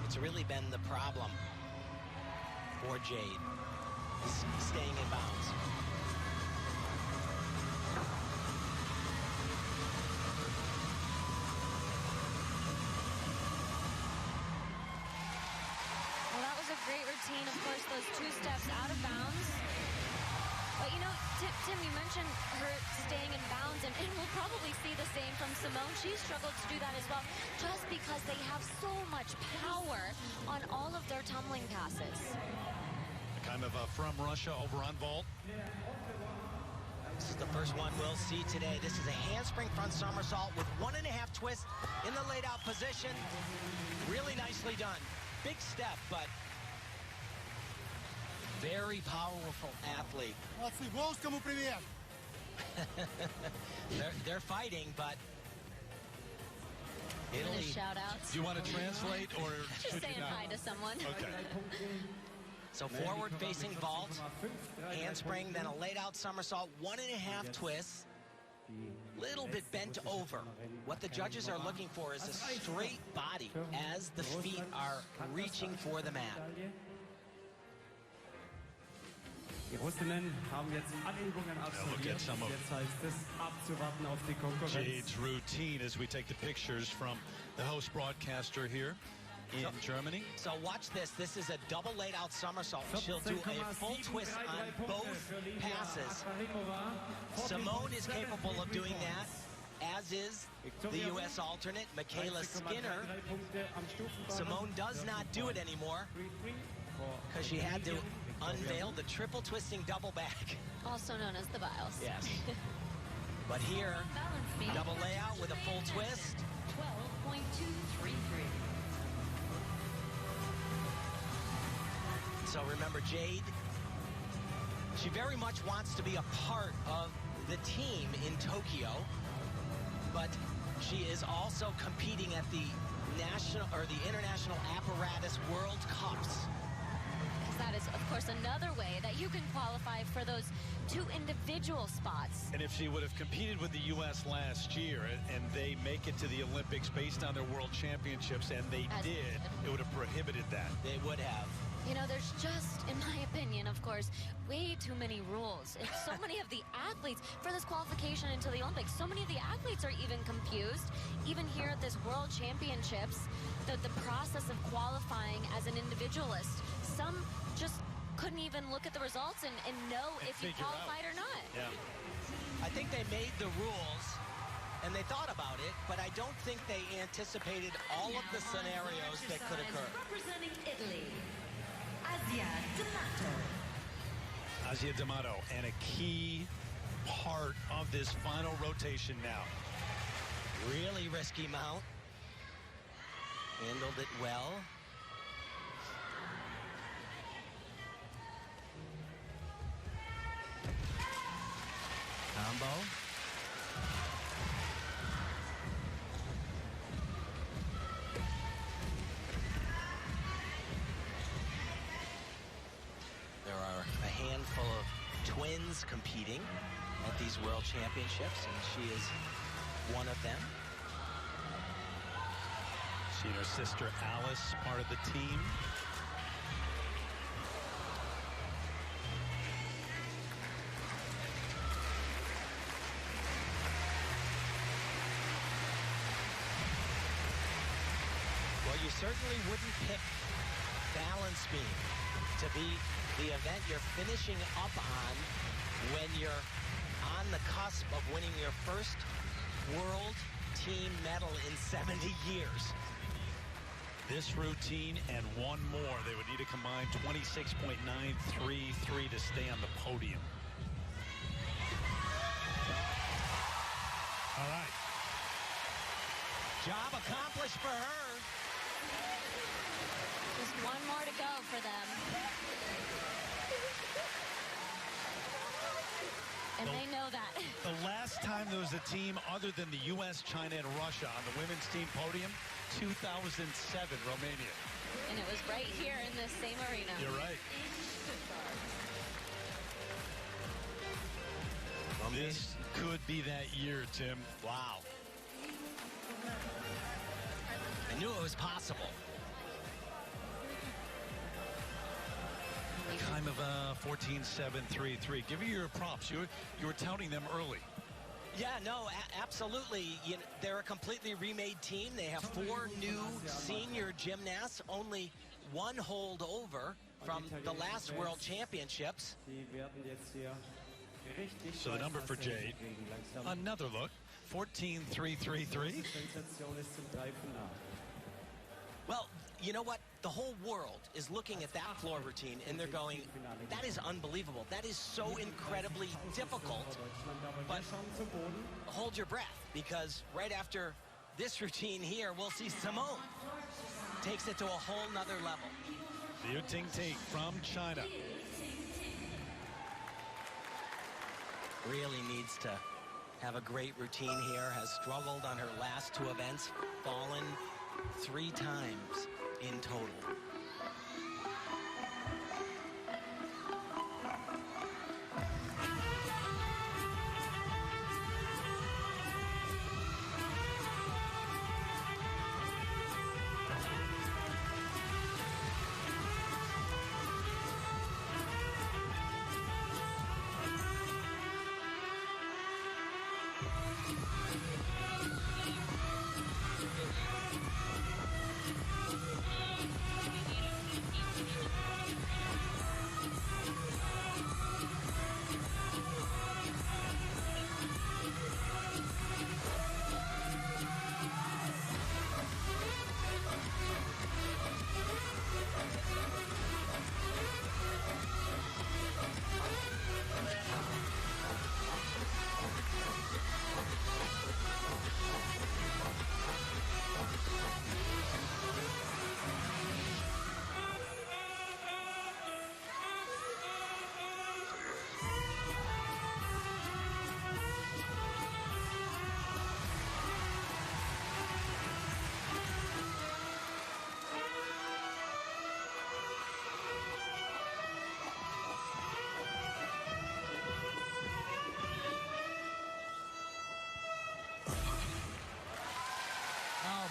It's really been the problem for Jade, staying in bounds. Well, that was a great routine. Of course, those 2 steps out of bounds. But, you know, Tim, you mentioned her staying in bounds, and we'll probably see the same from Simone. She struggled to do that as well, just because they have so much power on all of their tumbling passes. Kind of from Russia over on vault. This is the first one we'll see today. This is a handspring front somersault with 1.5 twist in the laid out position. Really nicely done. Big step, but very powerful athlete. They're fighting, but Italy. Shout outs. Do you want to translate or Just should saying you not? hi to someone. Okay. So forward facing vault, handspring, then a laid out somersault, 1.5 twists, little bit bent over. What the judges are looking for is a straight body as the feet are reaching for the mat. Die Russinnen haben jetzt alle Übungen absolviert. Jetzt heißt es abzuwarten auf die Konkurrenz. Jade's routine as we take the pictures from the host broadcaster here in Germany. So watch this. This is a double laid out somersault. She'll do a full twist on both passes. Simone is capable of doing that, as is the U.S. alternate, Michaela Skinner. Simone does not do it anymore because she had to unveil the triple twisting double back. Also known as the Biles. Yes. But here, double layout with a full twist. 12.233. So remember, Jade, she very much wants to be a part of the team in Tokyo, but she is also competing at the national or the International Apparatus World Cups. That is, of course, another way that you can qualify for those 2 individual spots. And if she would have competed with the U.S. last year and they make it to the Olympics based on their world championships, and they did, it would have prohibited that. They would have. You know, there's just, in my opinion, of course, way too many rules. And so many of the athletes, for this qualification into the Olympics, so many of the athletes are even confused. Even here at this World Championships, the process of qualifying as an individualist, some just couldn't even look at the results and know if you qualified or not. Yeah. I think they made the rules and they thought about it, but I don't think they anticipated all of the scenarios that could occur. Representing Italy, Asia D'Amato. Asia D'Amato, and a key part of this final rotation now. Really risky mount. Handled it well. Combo. There are a handful of twins competing at these World Championships, and she is one of them. She and her sister Alice, part of the team. you certainly wouldn't pick balance beam to be the event you're finishing up on when you're on the cusp of winning your first world team medal in 70 years. This routine and one more, they would need a combined 26.933 to stay on the podium. All right. Job accomplished for her. Just one more to go for them. And they know that. The last time there was a team other than the U.S., China, and Russia on the women's team podium, 2007, Romania. And it was right here in this same arena. You're right. This could be that year, Tim. Wow. I knew it was possible. Time of 14.733. Give you your props. You were touting them early. Yeah, no, absolutely. They're a completely remade team. They have 4 new senior gymnasts, only one holdover from the last World Championships. So the number for Jade, another look, 14.333. Well, you know what? The whole world is looking at that floor routine, and they're going, that is unbelievable. That is so incredibly difficult. But hold your breath, because right after this routine here, we'll see Simone takes it to a whole nother level. Liu Ting from China. Really needs to have a great routine here, has struggled on her last 2 events, fallen 3 times in total.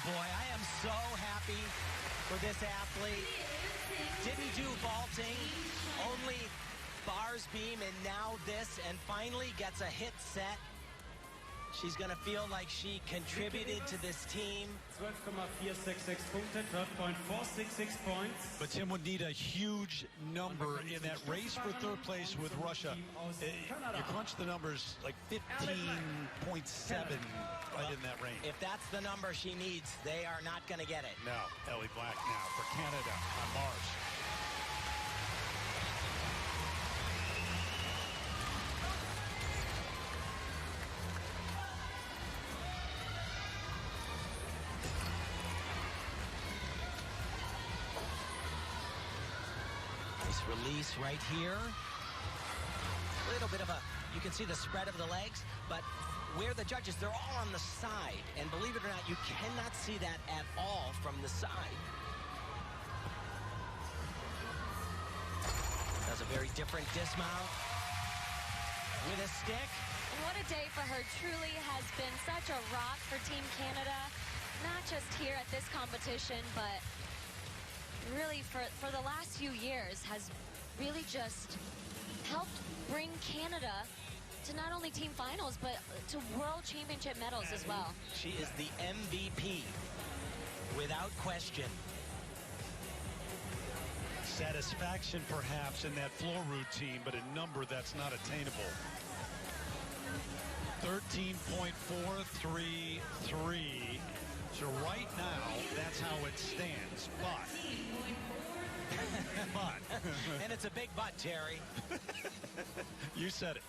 Boy, I am so happy for this athlete. Didn't do vaulting, only bars beam, and now this, and finally gets a hit set. She's going to feel like she contributed to this team. 12,466 Punkte, 12.466 points. But Tim would need a huge number in that race for 3rd place with Russia. You crunch the numbers like 15.7 right in that range. If that's the number she needs, they are not going to get it. No, Ellie Black now for Canada on Mars. Nice release right here. A little bit of a, you can see the spread of the legs, but where the judges, they're all on the side. And believe it or not, you cannot see that at all from the side. Does a very different dismount with a stick. And what a day for her. Truly has been such a rock for Team Canada, not just here at this competition, but really for the last few years has really just helped bring Canada to not only team finals, but to world championship medals as well. She is the MVP Without question. Satisfaction perhaps in that floor routine, but a number that's not attainable. 13.433. So right now, that's how it stands. But And it's a big but, Terry. You said it.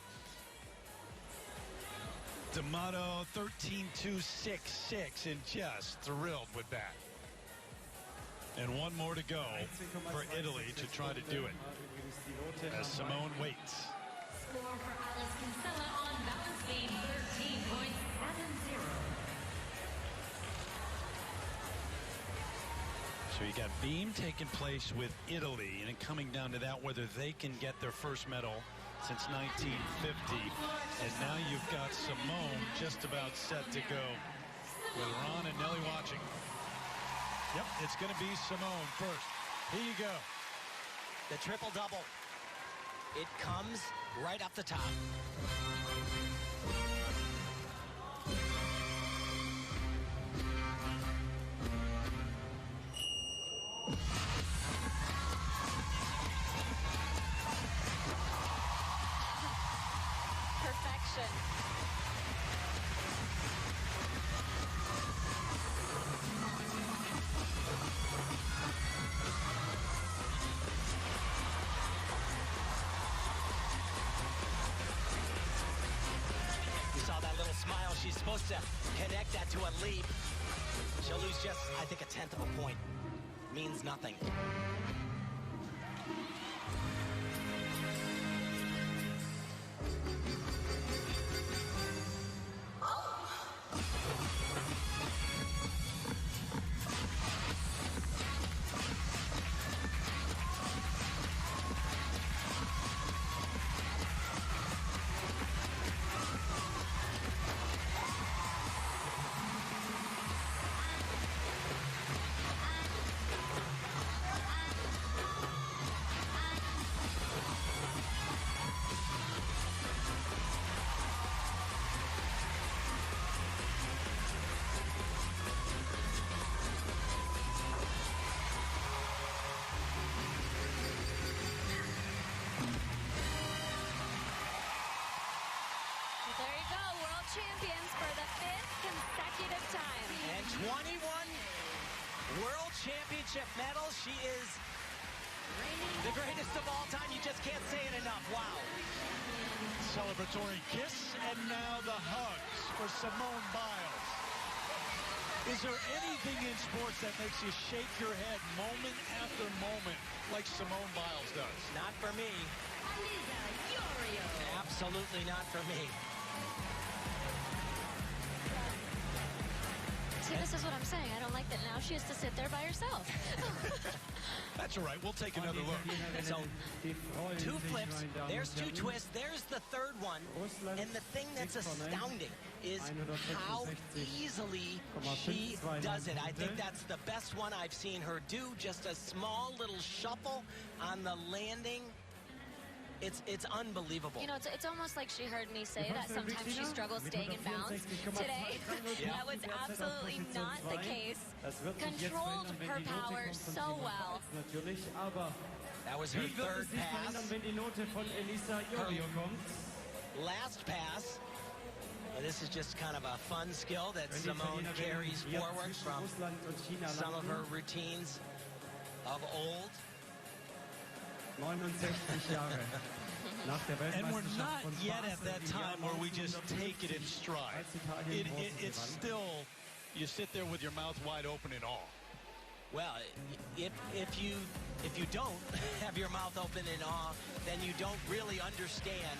D'Amato 13.266, and just thrilled with that. And one more to go for Italy to try to do it as Simone waits. Score for Alice Kinsella on balance beam 13.70. So you got beam taking place with Italy, and coming down to that, whether they can get their first medal since 1950. And now you've got Simone just about set to go with Ron and Nelly watching. Yep, it's going to be Simone first. Here you go. The triple-double. It comes right up the top. Perfection. You saw that little smile. She's supposed to connect that to a leap. She'll lose just, I think, a tenth of a point. Means nothing. There you go, world champions for the 5th consecutive time. And 21 world championship medals. She is the greatest of all time. You just can't say it enough. Wow. Celebratory kiss, and now the hugs for Simone Biles. Is there anything in sports that makes you shake your head moment after moment like Simone Biles does? Not for me. Absolutely not for me. See, this is what I'm saying. I don't like that now she has to sit there by herself. That's all right. We'll take another look. So, 2 flips, there's 2 twists, there's the third one. And the thing that's astounding is how easily she does it. I think that's the best one I've seen her do. Just a small little shuffle on the landing. It's unbelievable. You know, it's almost like she heard me say that sometimes she struggles staying in bounds. Today, that was absolutely not the case. Controlled her power so well. That was her third pass. Her last pass. This is just kind of a fun skill that Simone carries forward from some of her routines of old. 69 Jahre. And we're not yet at that time where we just take it in stride. It's still, you sit there with your mouth wide open in awe. Well, if you don't have your mouth open in awe, then you don't really understand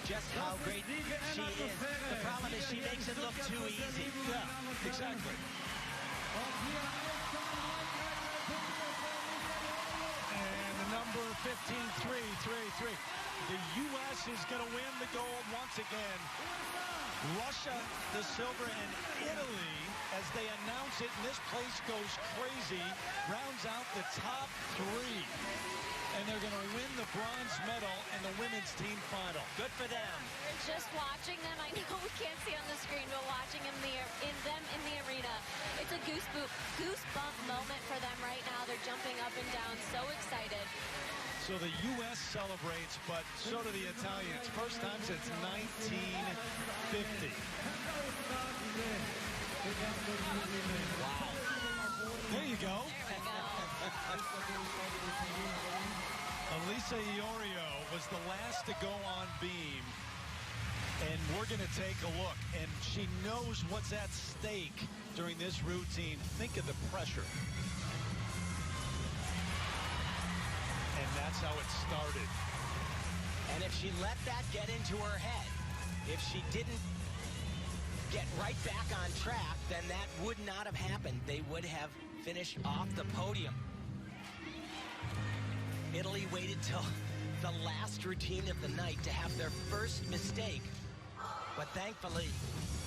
just how great she is. The problem is she makes it look too easy. Yeah, exactly. And the number 15-3-3-3. The U.S. is going to win the gold once again. Russia, the silver, and Italy, as they announce it, and this place goes crazy, rounds out the top 3. And they're going to win the bronze medal in the women's team final. Good for them. Just watching them, I know we can't see on the screen, but watching them in the arena, It's a goosebump moment for them right now. They're jumping up and down, so excited. So the U.S. celebrates, but so do the Italians. First time since 1950. Wow. There you go. There we go. Elisa Iorio was the last to go on beam. And we're going to take a look. And she knows what's at stake during this routine. Think of the pressure. And that's how it started. And if she let that get into her head, if she didn't get right back on track, then that would not have happened. They would have finished off the podium. Italy waited till the last routine of the night to have their first mistake. But thankfully,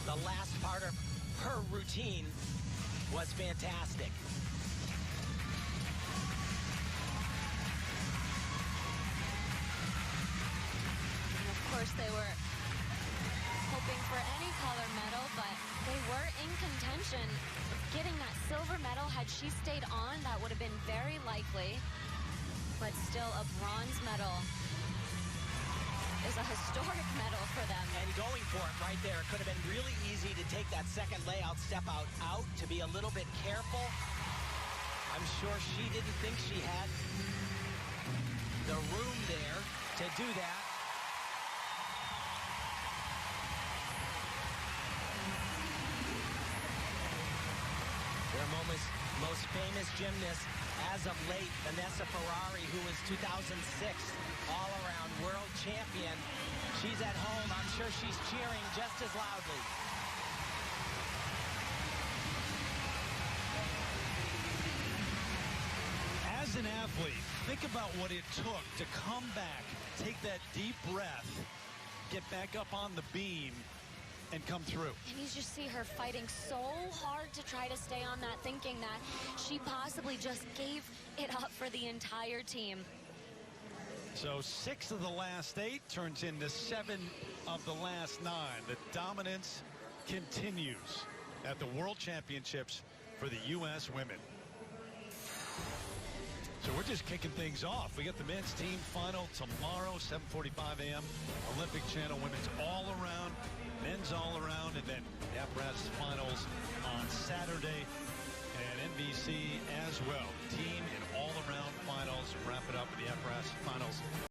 the last part of her routine was fantastic. And of course, they were hoping for any color medal, but they were in contention. Getting that silver medal, had she stayed on, that would have been very likely. But still, a bronze medal is a historic medal for them. And going for it right there, it could have been really easy to take that second layout, step out, to be a little bit careful. I'm sure she didn't think she had the room there to do that. Their most famous gymnast as of late, Vanessa Ferrari, who was 2006 all-around world champion. She's at home. I'm sure she's cheering just as loudly. As an athlete, think about what it took to come back, take that deep breath, get back up on the beam, and come through. And you just see her fighting so hard to try to stay on that, thinking that she possibly just gave it up for the entire team. So 6 of the last 8 turns into 7 of the last 9. The dominance continues at the World Championships for the U.S. women. So we're just kicking things off. We got the men's team final tomorrow, 7:45 a.m. Olympic Channel, women's all around, men's all around, and then the apparatus finals on Saturday, and NBC as well. Team